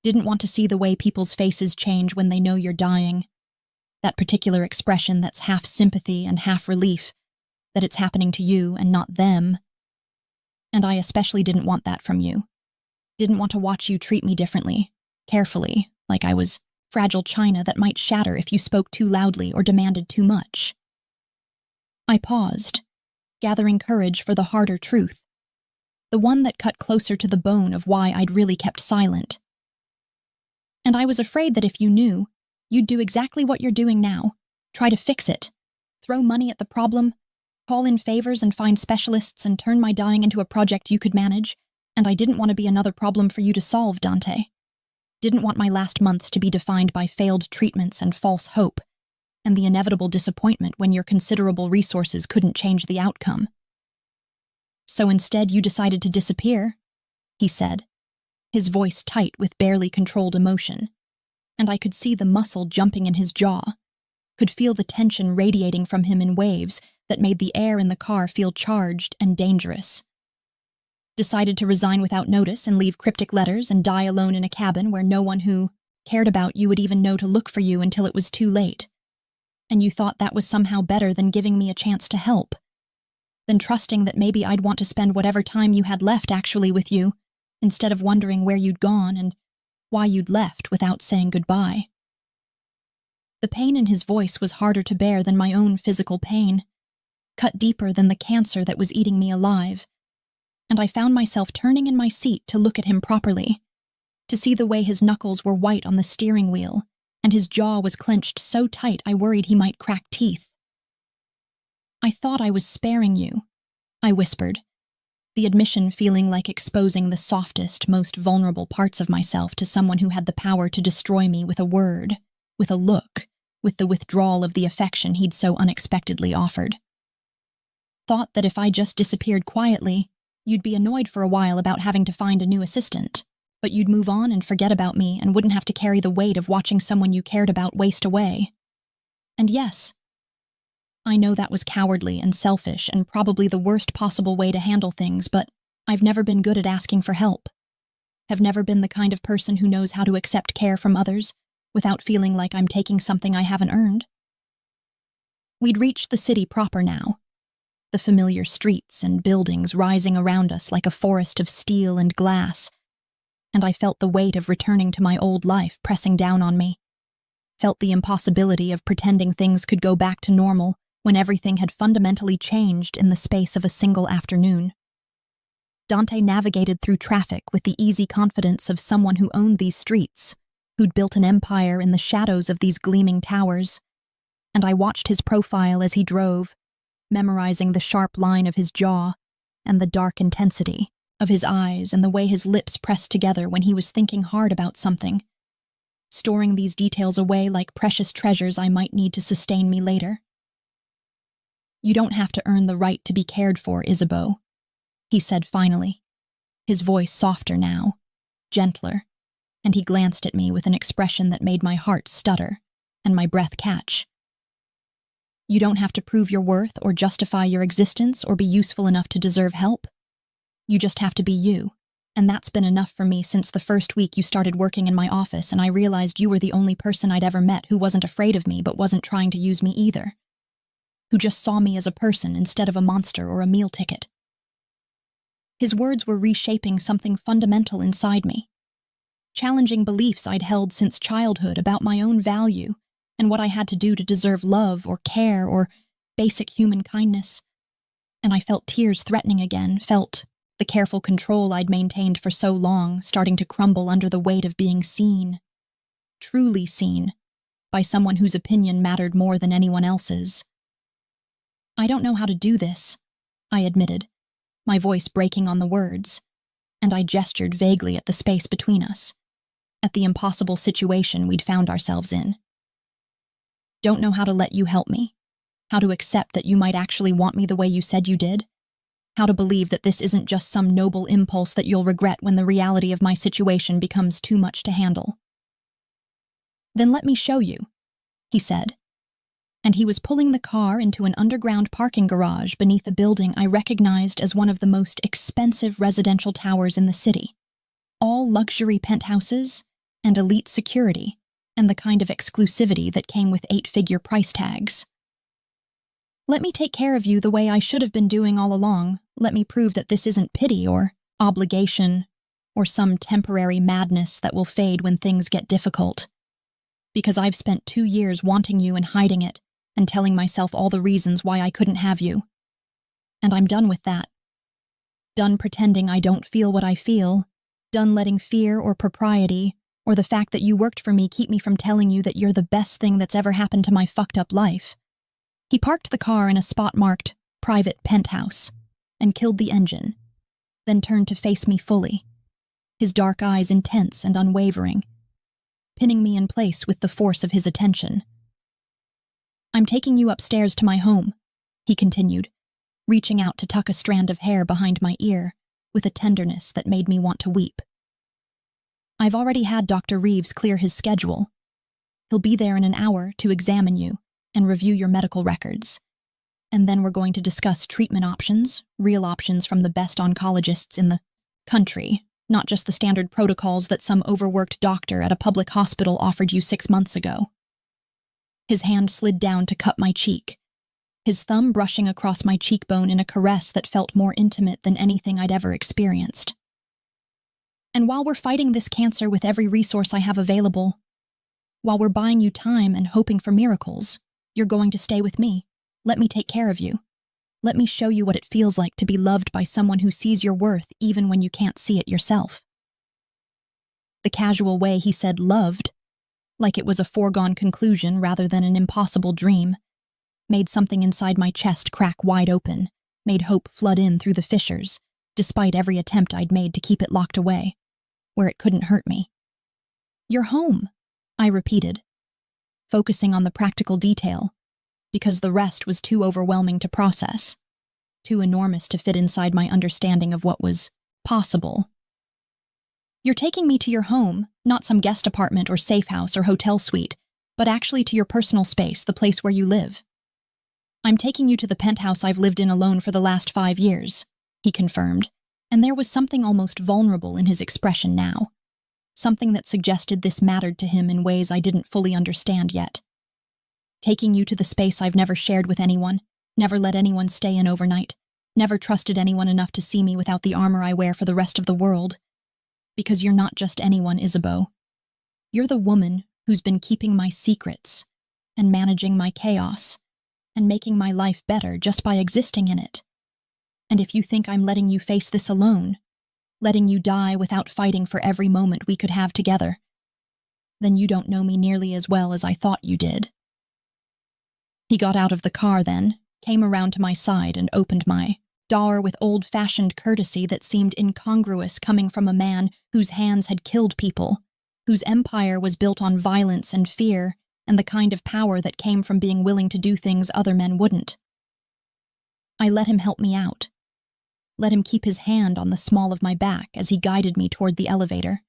Didn't want to see the way people's faces change when they know you're dying. That particular expression that's half sympathy and half relief, that it's happening to you and not them. And I especially didn't want that from you. Didn't want to watch you treat me differently, carefully, like I was fragile china that might shatter if you spoke too loudly or demanded too much. I paused, gathering courage for the harder truth, the one that cut closer to the bone of why I'd really kept silent. And I was afraid that if you knew, you'd do exactly what you're doing now, try to fix it, throw money at the problem, call in favors and find specialists and turn my dying into a project you could manage, and I didn't want to be another problem for you to solve, Dante. Didn't want my last months to be defined by failed treatments and false hope, and the inevitable disappointment when your considerable resources couldn't change the outcome. So instead you decided to disappear, he said, his voice tight with barely controlled emotion, and I could see the muscle jumping in his jaw, could feel the tension radiating from him in waves that made the air in the car feel charged and dangerous. Decided to resign without notice and leave cryptic letters and die alone in a cabin where no one who cared about you would even know to look for you until it was too late. And you thought that was somehow better than giving me a chance to help, than trusting that maybe I'd want to spend whatever time you had left actually with you, instead of wondering where you'd gone and why you'd left without saying goodbye. The pain in his voice was harder to bear than my own physical pain, cut deeper than the cancer that was eating me alive, and I found myself turning in my seat to look at him properly, to see the way his knuckles were white on the steering wheel, and his jaw was clenched so tight I worried he might crack teeth. I thought I was sparing you, I whispered, the admission feeling like exposing the softest, most vulnerable parts of myself to someone who had the power to destroy me with a word, with a look, with the withdrawal of the affection he'd so unexpectedly offered. Thought that if I just disappeared quietly, you'd be annoyed for a while about having to find a new assistant, but you'd move on and forget about me and wouldn't have to carry the weight of watching someone you cared about waste away. And yes, I know that was cowardly and selfish and probably the worst possible way to handle things, but I've never been good at asking for help. Have never been the kind of person who knows how to accept care from others without feeling like I'm taking something I haven't earned. We'd reached the city proper now, the familiar streets and buildings rising around us like a forest of steel and glass, and I felt the weight of returning to my old life pressing down on me. Felt the impossibility of pretending things could go back to normal when everything had fundamentally changed in the space of a single afternoon. Dante navigated through traffic with the easy confidence of someone who owned these streets, who'd built an empire in the shadows of these gleaming towers, and I watched his profile as he drove, memorizing the sharp line of his jaw and the dark intensity of his eyes and the way his lips pressed together when he was thinking hard about something, storing these details away like precious treasures I might need to sustain me later. "You don't have to earn the right to be cared for, Isabeau," he said finally, his voice softer now, gentler, and he glanced at me with an expression that made my heart stutter and my breath catch. "You don't have to prove your worth or justify your existence or be useful enough to deserve help. You just have to be you, and that's been enough for me since the first week you started working in my office and I realized you were the only person I'd ever met who wasn't afraid of me but wasn't trying to use me either, who just saw me as a person instead of a monster or a meal ticket." His words were reshaping something fundamental inside me, challenging beliefs I'd held since childhood about my own value and what I had to do to deserve love or care or basic human kindness. And I felt tears threatening again, felt the careful control I'd maintained for so long starting to crumble under the weight of being seen, truly seen, by someone whose opinion mattered more than anyone else's. "I don't know how to do this," I admitted, my voice breaking on the words, and I gestured vaguely at the space between us, at the impossible situation we'd found ourselves in. "Don't know how to let you help me, how to accept that you might actually want me the way you said you did, how to believe that this isn't just some noble impulse that you'll regret when the reality of my situation becomes too much to handle." "Then let me show you," he said, and he was pulling the car into an underground parking garage beneath a building I recognized as one of the most expensive residential towers in the city. All luxury penthouses and elite security, and the kind of exclusivity that came with 8-figure price tags. "Let me take care of you the way I should have been doing all along. Let me prove that this isn't pity or obligation or some temporary madness that will fade when things get difficult. Because I've spent 2 years wanting you and hiding it, and telling myself all the reasons why I couldn't have you. And I'm done with that. Done pretending I don't feel what I feel, done letting fear or propriety, or the fact that you worked for me keep me from telling you that you're the best thing that's ever happened to my fucked up life." He parked the car in a spot marked "Private Penthouse" and killed the engine, then turned to face me fully, his dark eyes intense and unwavering, pinning me in place with the force of his attention. "I'm taking you upstairs to my home," he continued, reaching out to tuck a strand of hair behind my ear with a tenderness that made me want to weep. "I've already had Dr. Reeves clear his schedule. He'll be there in an hour to examine you and review your medical records. And then we're going to discuss treatment options, real options from the best oncologists in the country, not just the standard protocols that some overworked doctor at a public hospital offered you 6 months ago." His hand slid down to cup my cheek, his thumb brushing across my cheekbone in a caress that felt more intimate than anything I'd ever experienced. "And while we're fighting this cancer with every resource I have available, while we're buying you time and hoping for miracles, you're going to stay with me. Let me take care of you. Let me show you what it feels like to be loved by someone who sees your worth even when you can't see it yourself." The casual way he said "loved," like it was a foregone conclusion rather than an impossible dream, made something inside my chest crack wide open, made hope flood in through the fissures, despite every attempt I'd made to keep it locked away, where it couldn't hurt me. "You're home," I repeated, focusing on the practical detail, because the rest was too overwhelming to process, too enormous to fit inside my understanding of what was possible. "You're taking me to your home, not some guest apartment or safe house or hotel suite, but actually to your personal space, the place where you live." I'm taking you to the penthouse I've lived in alone for the last 5 years, he confirmed, and there was something almost vulnerable in his expression now. Something that suggested this mattered to him in ways I didn't fully understand yet. Taking you to the space I've never shared with anyone, never let anyone stay in overnight, never trusted anyone enough to see me without the armor I wear for the rest of the world. Because you're not just anyone, Isabeau. You're the woman who's been keeping my secrets and managing my chaos and making my life better just by existing in it. And if you think I'm letting you face this alone, letting you die without fighting for every moment we could have together, then you don't know me nearly as well as I thought you did. He got out of the car then, came around to my side and opened my door with old-fashioned courtesy that seemed incongruous coming from a man whose hands had killed people, whose empire was built on violence and fear and the kind of power that came from being willing to do things other men wouldn't. I let him help me out. Let him keep his hand on the small of my back as he guided me toward the elevator.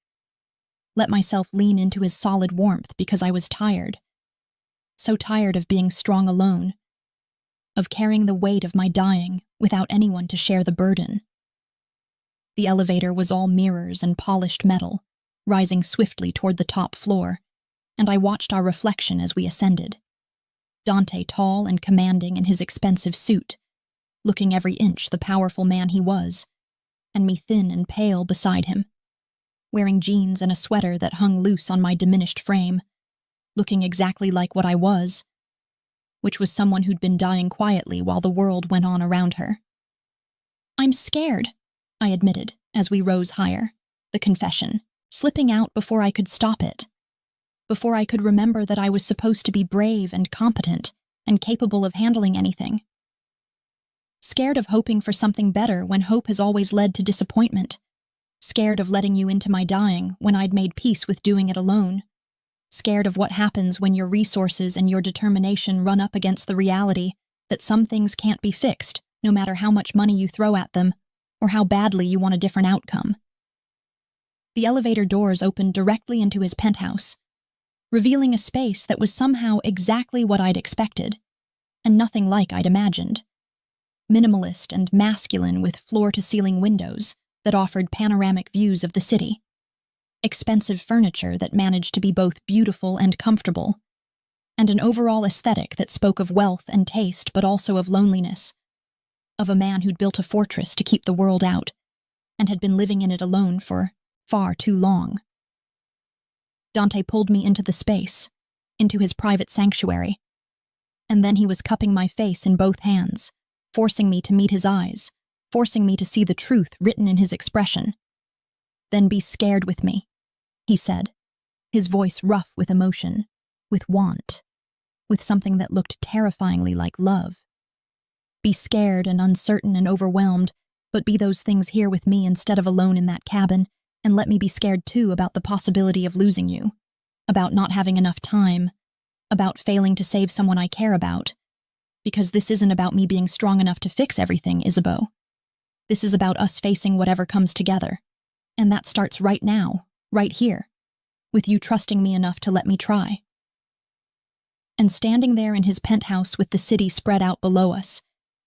Let myself lean into his solid warmth because I was tired. So tired of being strong alone, of carrying the weight of my dying without anyone to share the burden. The elevator was all mirrors and polished metal, rising swiftly toward the top floor, and I watched our reflection as we ascended. Dante tall and commanding in his expensive suit, looking every inch the powerful man he was, and me thin and pale beside him, wearing jeans and a sweater that hung loose on my diminished frame, looking exactly like what I was, which was someone who'd been dying quietly while the world went on around her. I'm scared, I admitted as we rose higher, the confession, slipping out before I could stop it, before I could remember that I was supposed to be brave and competent and capable of handling anything. Scared of hoping for something better when hope has always led to disappointment. Scared of letting you into my dying when I'd made peace with doing it alone. Scared of what happens when your resources and your determination run up against the reality that some things can't be fixed, no matter how much money you throw at them, or how badly you want a different outcome. The elevator doors opened directly into his penthouse, revealing a space that was somehow exactly what I'd expected, and nothing like I'd imagined. Minimalist and masculine with floor-to-ceiling windows that offered panoramic views of the city. Expensive furniture that managed to be both beautiful and comfortable, and an overall aesthetic that spoke of wealth and taste but also of loneliness, of a man who'd built a fortress to keep the world out, and had been living in it alone for far too long. Dante pulled me into the space, into his private sanctuary, and then he was cupping my face in both hands, forcing me to meet his eyes, forcing me to see the truth written in his expression. Then be scared with me, he said, his voice rough with emotion, with want, with something that looked terrifyingly like love. Be scared and uncertain and overwhelmed, but be those things here with me instead of alone in that cabin, and let me be scared too about the possibility of losing you, about not having enough time, about failing to save someone I care about, because this isn't about me being strong enough to fix everything, Isabeau. This is about us facing whatever comes together, and that starts right now, right here, with you trusting me enough to let me try. And standing there in his penthouse with the city spread out below us,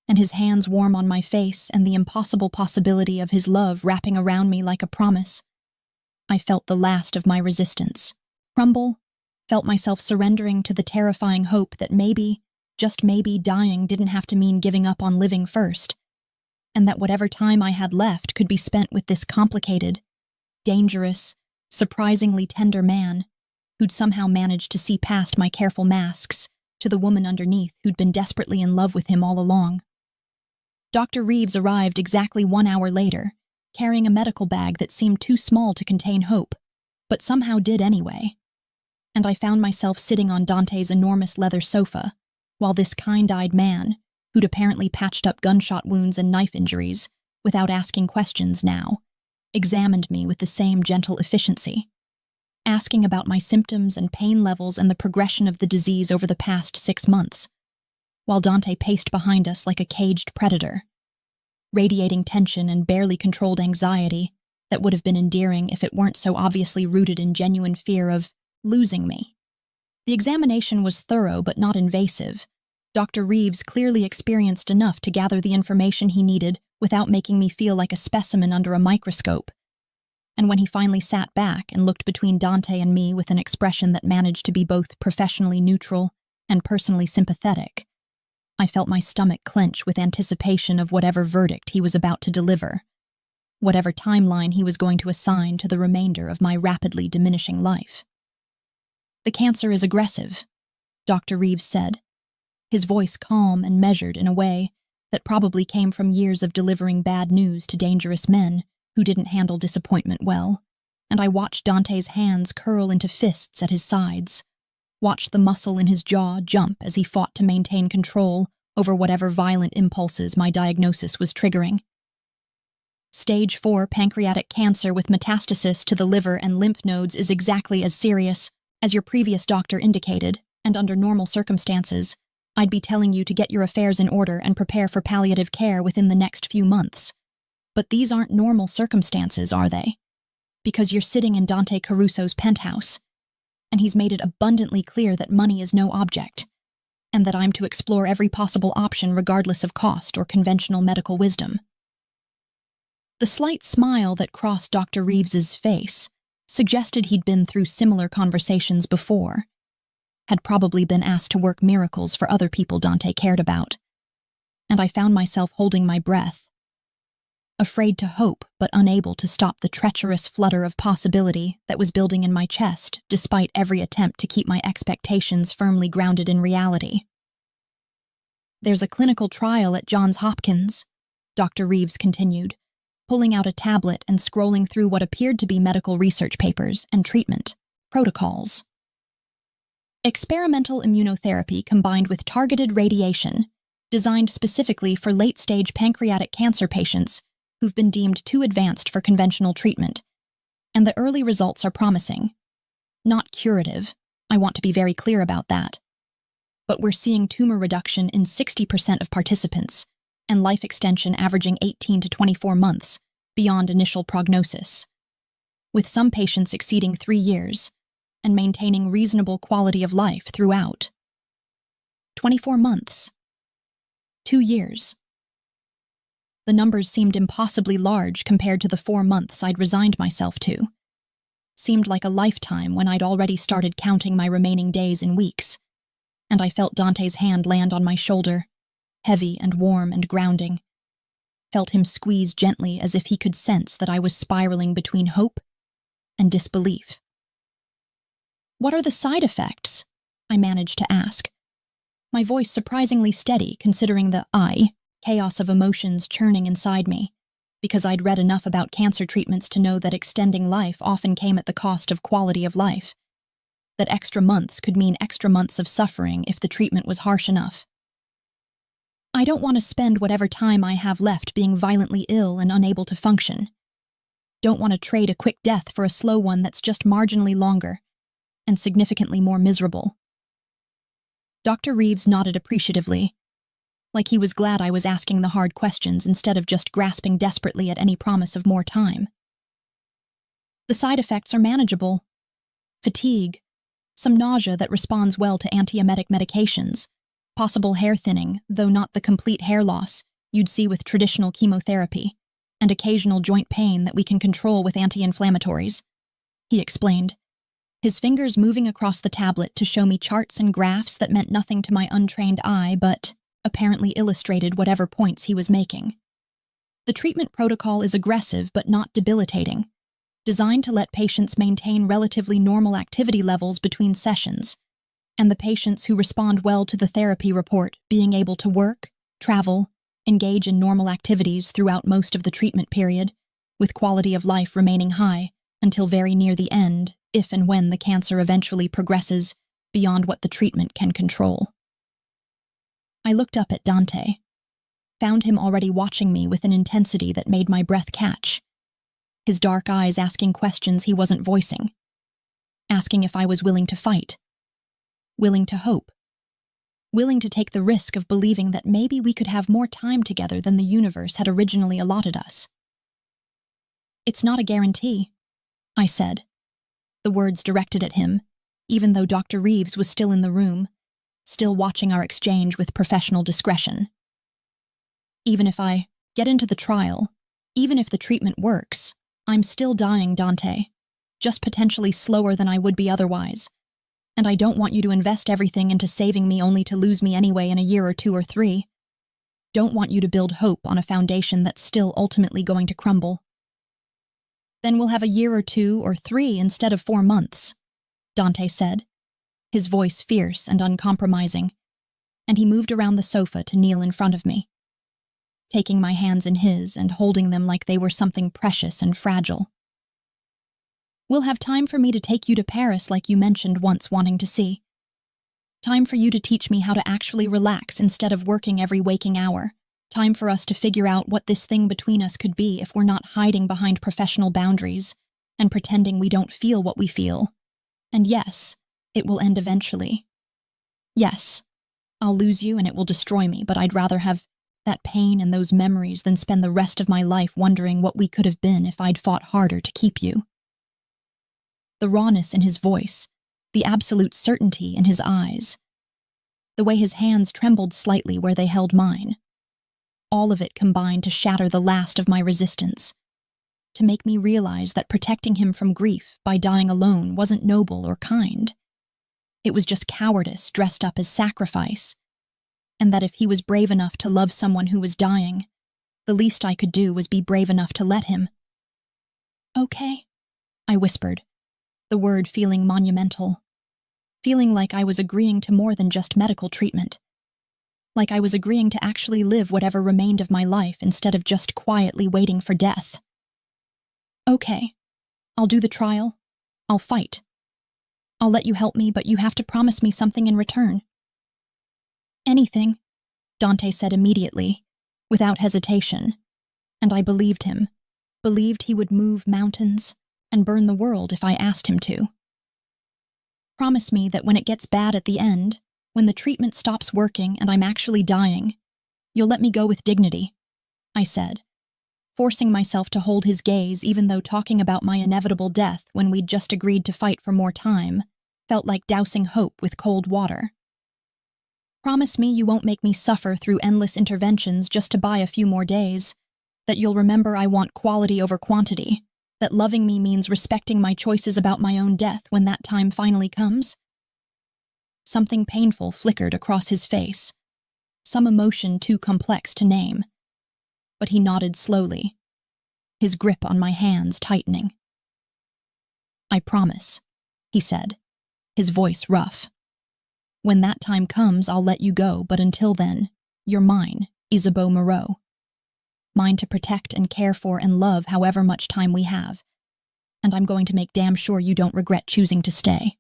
and his hands warm on my face and the impossible possibility of his love wrapping around me like a promise, I felt the last of my resistance crumble, felt myself surrendering to the terrifying hope that maybe, just maybe, dying didn't have to mean giving up on living first, and that whatever time I had left could be spent with this complicated, dangerous, surprisingly tender man who'd somehow managed to see past my careful masks to the woman underneath who'd been desperately in love with him all along. Dr. Reeves arrived exactly 1 hour later, carrying a medical bag that seemed too small to contain hope, but somehow did anyway. And I found myself sitting on Dante's enormous leather sofa, while this kind-eyed man, who'd apparently patched up gunshot wounds and knife injuries, without asking questions now, examined me with the same gentle efficiency, asking about my symptoms and pain levels and the progression of the disease over the past 6 months, while Dante paced behind us like a caged predator, radiating tension and barely controlled anxiety that would have been endearing if it weren't so obviously rooted in genuine fear of losing me. The examination was thorough but not invasive, Dr. Reeves clearly experienced enough to gather the information he needed without making me feel like a specimen under a microscope. And when he finally sat back and looked between Dante and me with an expression that managed to be both professionally neutral and personally sympathetic, I felt my stomach clench with anticipation of whatever verdict he was about to deliver, whatever timeline he was going to assign to the remainder of my rapidly diminishing life. "The cancer is aggressive," Dr. Reeves said, his voice calm and measured in a way that probably came from years of delivering bad news to dangerous men who didn't handle disappointment well, and I watched Dante's hands curl into fists at his sides, watched the muscle in his jaw jump as he fought to maintain control over whatever violent impulses my diagnosis was triggering. Stage 4 pancreatic cancer with metastasis to the liver and lymph nodes is exactly as serious as your previous doctor indicated, and under normal circumstances, I'd be telling you to get your affairs in order and prepare for palliative care within the next few months. But these aren't normal circumstances, are they? Because you're sitting in Dante Caruso's penthouse, and he's made it abundantly clear that money is no object, and that I'm to explore every possible option regardless of cost or conventional medical wisdom. The slight smile that crossed Dr. Reeves's face suggested he'd been through similar conversations before, had probably been asked to work miracles for other people Dante cared about, and I found myself holding my breath, afraid to hope but unable to stop the treacherous flutter of possibility that was building in my chest despite every attempt to keep my expectations firmly grounded in reality. "There's a clinical trial at Johns Hopkins," Dr. Reeves continued, pulling out a tablet and scrolling through what appeared to be medical research papers and treatment protocols. "Experimental immunotherapy combined with targeted radiation, designed specifically for late-stage pancreatic cancer patients who've been deemed too advanced for conventional treatment, and the early results are promising. Not curative, I want to be very clear about that. But we're seeing tumor reduction in 60% of participants, and life extension averaging 18 to 24 months, beyond initial prognosis, with some patients exceeding 3 years, and maintaining reasonable quality of life throughout. 24 months. 2 years. The numbers seemed impossibly large compared to the 4 months I'd resigned myself to. Seemed like a lifetime when I'd already started counting my remaining days in weeks, and I felt Dante's hand land on my shoulder, heavy and warm and grounding. Felt him squeeze gently as if he could sense that I was spiraling between hope and disbelief. "What are the side effects?" I managed to ask, my voice surprisingly steady considering the chaos of emotions churning inside me, because I'd read enough about cancer treatments to know that extending life often came at the cost of quality of life, that extra months could mean extra months of suffering if the treatment was harsh enough. "I don't want to spend whatever time I have left being violently ill and unable to function. Don't want to trade a quick death for a slow one that's just marginally longer and significantly more miserable." Dr. Reeves nodded appreciatively, like he was glad I was asking the hard questions instead of just grasping desperately at any promise of more time. "The side effects are manageable. Fatigue, some nausea that responds well to antiemetic medications, possible hair thinning, though not the complete hair loss you'd see with traditional chemotherapy, and occasional joint pain that we can control with anti-inflammatories," he explained, his fingers moving across the tablet to show me charts and graphs that meant nothing to my untrained eye but apparently illustrated whatever points he was making. "The treatment protocol is aggressive but not debilitating, designed to let patients maintain relatively normal activity levels between sessions, and the patients who respond well to the therapy report being able to work, travel, engage in normal activities throughout most of the treatment period, with quality of life remaining high until very near the end, if and when the cancer eventually progresses beyond what the treatment can control." I looked up at Dante, found him already watching me with an intensity that made my breath catch, his dark eyes asking questions he wasn't voicing, asking if I was willing to fight, willing to hope, willing to take the risk of believing that maybe we could have more time together than the universe had originally allotted us. "It's not a guarantee," I said, the words directed at him, even though Dr. Reeves was still in the room, still watching our exchange with professional discretion. Even if I get into the trial, even if the treatment works, I'm still dying, Dante. Just potentially slower than I would be otherwise. And I don't want you to invest everything into saving me only to lose me anyway in a year or 2 or 3. Don't want you to build hope on a foundation that's still ultimately going to crumble. Then we'll have a year or 2 or 3 instead of 4 months, Dante said, his voice fierce and uncompromising, and he moved around the sofa to kneel in front of me, taking my hands in his and holding them like they were something precious and fragile. We'll have time for me to take you to Paris like you mentioned once wanting to see. Time for you to teach me how to actually relax instead of working every waking hour. Time for us to figure out what this thing between us could be if we're not hiding behind professional boundaries and pretending we don't feel what we feel. And yes, it will end eventually. Yes, I'll lose you and it will destroy me, but I'd rather have that pain and those memories than spend the rest of my life wondering what we could have been if I'd fought harder to keep you. The rawness in his voice, the absolute certainty in his eyes, the way his hands trembled slightly where they held mine. All of it combined to shatter the last of my resistance, to make me realize that protecting him from grief by dying alone wasn't noble or kind. It was just cowardice dressed up as sacrifice, and that if he was brave enough to love someone who was dying, the least I could do was be brave enough to let him. Okay, I whispered, the word feeling monumental, feeling like I was agreeing to more than just medical treatment, like I was agreeing to actually live whatever remained of my life instead of just quietly waiting for death. Okay, I'll do the trial. I'll fight. I'll let you help me, but you have to promise me something in return. Anything, Dante said immediately, without hesitation, and I believed him, believed he would move mountains and burn the world if I asked him to. Promise me that when it gets bad at the end, when the treatment stops working and I'm actually dying, you'll let me go with dignity, I said, forcing myself to hold his gaze even though talking about my inevitable death when we'd just agreed to fight for more time felt like dousing hope with cold water. Promise me you won't make me suffer through endless interventions just to buy a few more days, that you'll remember I want quality over quantity, that loving me means respecting my choices about my own death when that time finally comes. Something painful flickered across his face, some emotion too complex to name, but he nodded slowly, his grip on my hands tightening. I promise, he said, his voice rough. When that time comes, I'll let you go, but until then, you're mine, Isabeau Moreau. Mine to protect and care for and love however much time we have, and I'm going to make damn sure you don't regret choosing to stay.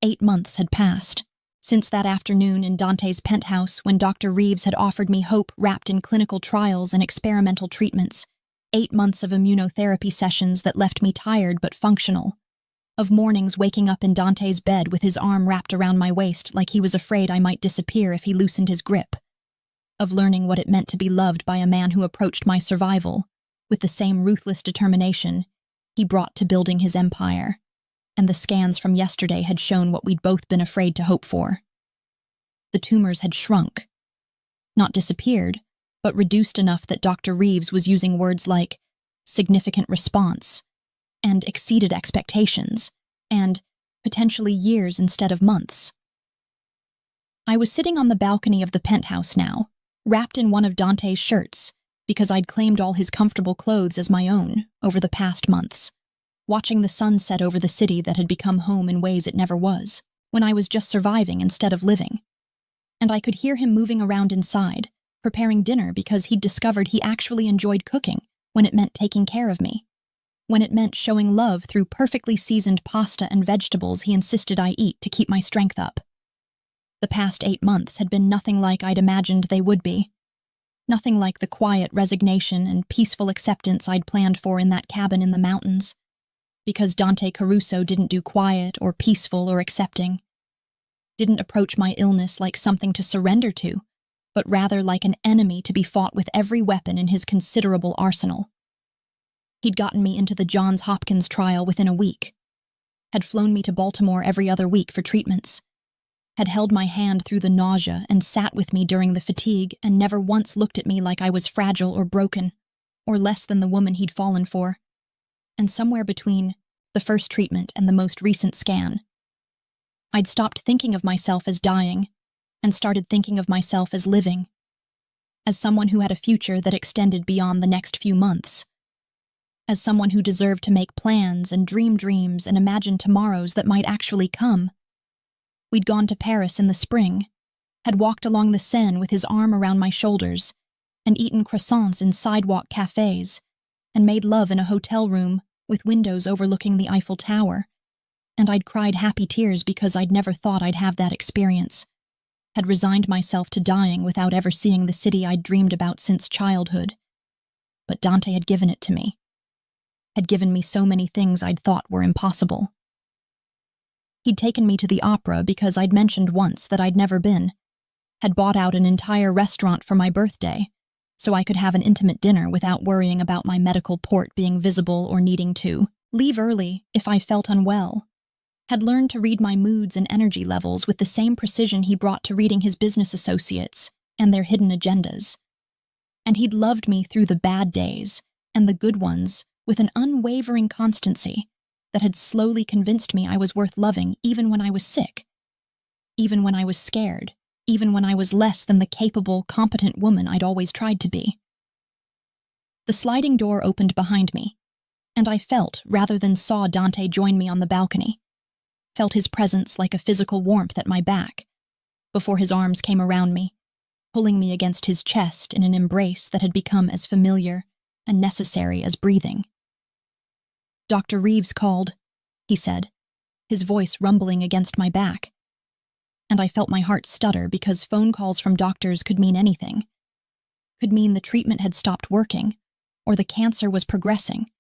8 months had passed, since that afternoon in Dante's penthouse when Dr. Reeves had offered me hope wrapped in clinical trials and experimental treatments, 8 months of immunotherapy sessions that left me tired but functional, of mornings waking up in Dante's bed with his arm wrapped around my waist like he was afraid I might disappear if he loosened his grip, of learning what it meant to be loved by a man who approached my survival with the same ruthless determination he brought to building his empire, and the scans from yesterday had shown what we'd both been afraid to hope for. The tumors had shrunk, not disappeared, but reduced enough that Dr. Reeves was using words like significant response, and exceeded expectations, and potentially years instead of months. I was sitting on the balcony of the penthouse now, wrapped in one of Dante's shirts, because I'd claimed all his comfortable clothes as my own over the past months, watching the sun set over the city that had become home in ways it never was, when I was just surviving instead of living. And I could hear him moving around inside, preparing dinner because he'd discovered he actually enjoyed cooking when it meant taking care of me, when it meant showing love through perfectly seasoned pasta and vegetables he insisted I eat to keep my strength up. The past 8 months had been nothing like I'd imagined they would be. Nothing like the quiet resignation and peaceful acceptance I'd planned for in that cabin in the mountains. Because Dante Caruso didn't do quiet or peaceful or accepting. Didn't approach my illness like something to surrender to, but rather like an enemy to be fought with every weapon in his considerable arsenal. He'd gotten me into the Johns Hopkins trial within a week. Had flown me to Baltimore every other week for treatments. had held my hand through the nausea and sat with me during the fatigue and never once looked at me like I was fragile or broken, or less than the woman he'd fallen for. And somewhere between the first treatment and the most recent scan, I'd stopped thinking of myself as dying and started thinking of myself as living, as someone who had a future that extended beyond the next few months, as someone who deserved to make plans and dream dreams and imagine tomorrows that might actually come. We'd gone to Paris in the spring, had walked along the Seine with his arm around my shoulders, and eaten croissants in sidewalk cafes, and made love in a hotel room with windows overlooking the Eiffel Tower, and I'd cried happy tears because I'd never thought I'd have that experience, had resigned myself to dying without ever seeing the city I'd dreamed about since childhood. But Dante had given it to me, had given me so many things I'd thought were impossible. He'd taken me to the opera because I'd mentioned once that I'd never been, had bought out an entire restaurant for my birthday, so I could have an intimate dinner without worrying about my medical port being visible or needing to leave early if I felt unwell, had learned to read my moods and energy levels with the same precision he brought to reading his business associates and their hidden agendas. And he'd loved me through the bad days and the good ones with an unwavering constancy that had slowly convinced me I was worth loving even when I was sick, even when I was scared, even when I was less than the capable, competent woman I'd always tried to be. The sliding door opened behind me, and I felt, rather than saw, Dante join me on the balcony, felt his presence like a physical warmth at my back, before his arms came around me, pulling me against his chest in an embrace that had become as familiar and necessary as breathing. "Dr. Reeves called," he said, his voice rumbling against my back. And I felt my heart stutter because phone calls from doctors could mean anything. Could mean the treatment had stopped working, or the cancer was progressing,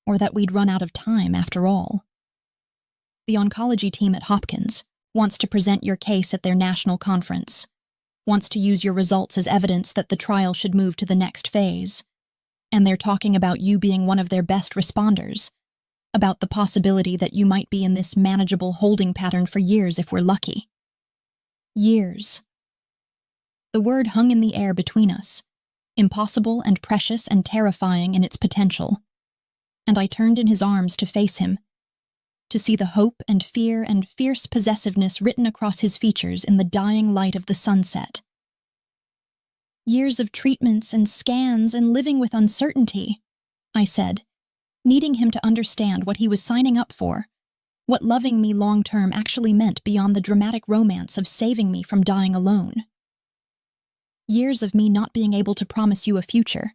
or that we'd run out of time after all. "The oncology team at Hopkins wants to present your case at their national conference, wants to use your results as evidence that the trial should move to the next phase. And they're talking about you being one of their best responders, about the possibility that you might be in this manageable holding pattern for years if we're lucky." Years. The word hung in the air between us, impossible and precious and terrifying in its potential. And I turned in his arms to face him, to see the hope and fear and fierce possessiveness written across his features in the dying light of the sunset. "Years of treatments and scans and living with uncertainty," I said, needing him to understand what he was signing up for, what loving me long-term actually meant beyond the dramatic romance of saving me from dying alone. Years of me not being able to promise you a future,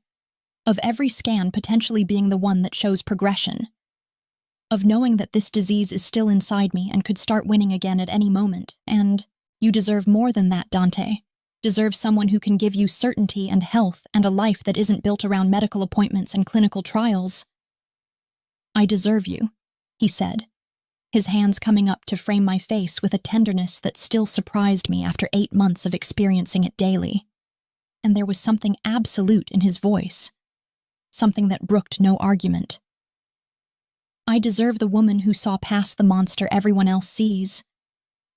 of every scan potentially being the one that shows progression, of knowing that this disease is still inside me and could start winning again at any moment, and you deserve more than that, Dante. Deserve someone who can give you certainty and health and a life that isn't built around medical appointments and clinical trials. "I deserve you," he said, his hands coming up to frame my face with a tenderness that still surprised me after 8 months of experiencing it daily. And there was something absolute in his voice, something that brooked no argument. "I deserve the woman who saw past the monster everyone else sees,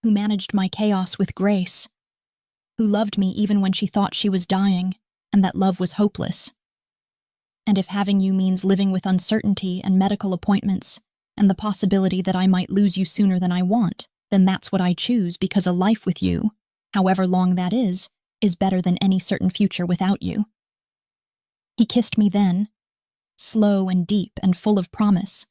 who managed my chaos with grace, who loved me even when she thought she was dying and that love was hopeless. And if having you means living with uncertainty and medical appointments and the possibility that I might lose you sooner than I want, then that's what I choose because a life with you, however long that is better than any certain future without you." He kissed me then, slow and deep and full of promise,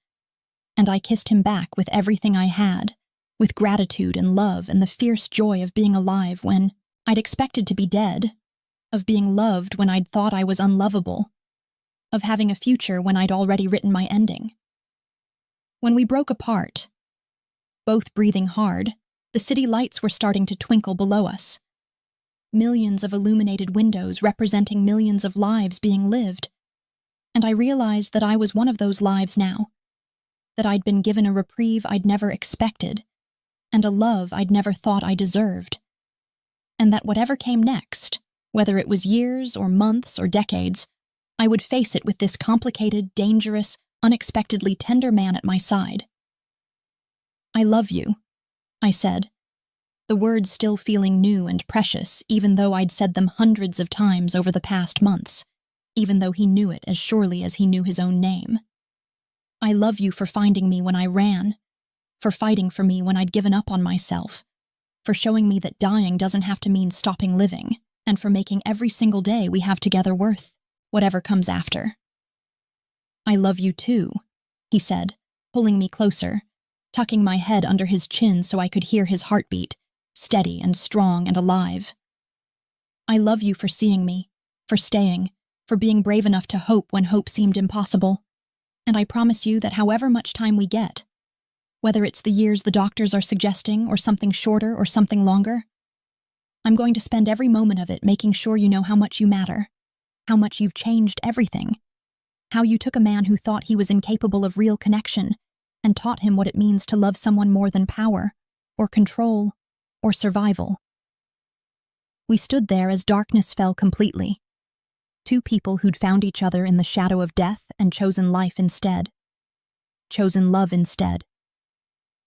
and I kissed him back with everything I had, with gratitude and love and the fierce joy of being alive when I'd expected to be dead, of being loved when I'd thought I was unlovable, of having a future when I'd already written my ending. When we broke apart, both breathing hard, the city lights were starting to twinkle below us. Millions of illuminated windows representing millions of lives being lived, and I realized that I was one of those lives now, that I'd been given a reprieve I'd never expected, and a love I'd never thought I deserved, and that whatever came next, whether it was years or months or decades, I would face it with this complicated, dangerous, unexpectedly tender man at my side. "I love you," I said, the words still feeling new and precious, even though I'd said them hundreds of times over the past months, even though he knew it as surely as he knew his own name. I love you for finding me when I ran, for fighting for me when I'd given up on myself, for showing me that dying doesn't have to mean stopping living, and for making every single day we have together worth whatever comes after. I love you too, he said, pulling me closer, tucking my head under his chin so I could hear his heartbeat, steady and strong and alive. I love you for seeing me, for staying, for being brave enough to hope when hope seemed impossible. And I promise you that however much time we get, whether it's the years the doctors are suggesting or something shorter or something longer, I'm going to spend every moment of it making sure you know how much you matter, how much you've changed everything, how you took a man who thought he was incapable of real connection and taught him what it means to love someone more than power, or control, or survival. We stood there as darkness fell completely. Two people who'd found each other in the shadow of death and chosen life instead. Chosen love instead.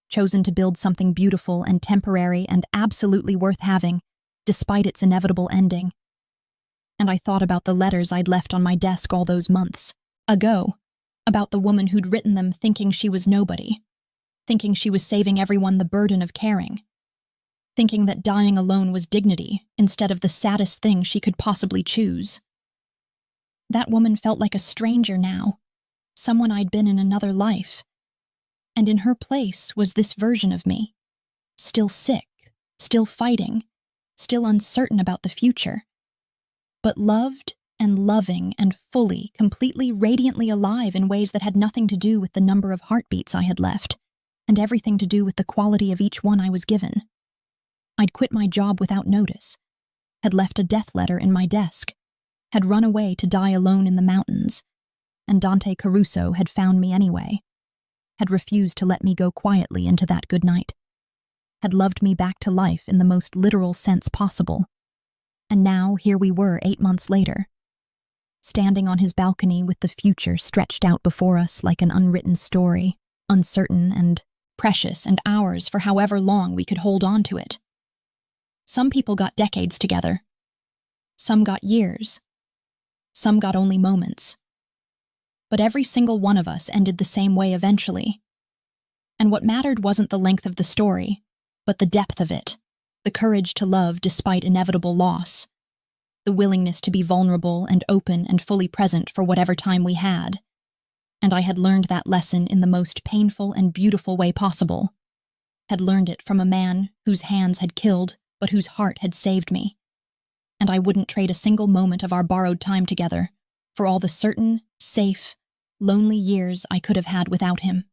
Chosen to build something beautiful and temporary and absolutely worth having, despite its inevitable ending. And I thought about the letters I'd left on my desk all those months ago, about the woman who'd written them thinking she was nobody, thinking she was saving everyone the burden of caring, thinking that dying alone was dignity instead of the saddest thing she could possibly choose. That woman felt like a stranger now, someone I'd been in another life. And in her place was this version of me, still sick, still fighting, still uncertain about the future, but loved and loving and fully, completely, radiantly alive in ways that had nothing to do with the number of heartbeats I had left, and everything to do with the quality of each one I was given. I'd quit my job without notice, had left a death letter in my desk, had run away to die alone in the mountains, and Dante Caruso had found me anyway, had refused to let me go quietly into that good night, had loved me back to life in the most literal sense possible. And now here we were 8 months later, standing on his balcony with the future stretched out before us like an unwritten story, uncertain and precious and ours for however long we could hold on to it. Some people got decades together. Some got years. Some got only moments. But every single one of us ended the same way eventually. And what mattered wasn't the length of the story, but the depth of it, the courage to love despite inevitable loss, the willingness to be vulnerable and open and fully present for whatever time we had. And I had learned that lesson in the most painful and beautiful way possible. Had learned it from a man whose hands had killed, but whose heart had saved me. And I wouldn't trade a single moment of our borrowed time together for all the certain, safe, lonely years I could have had without him.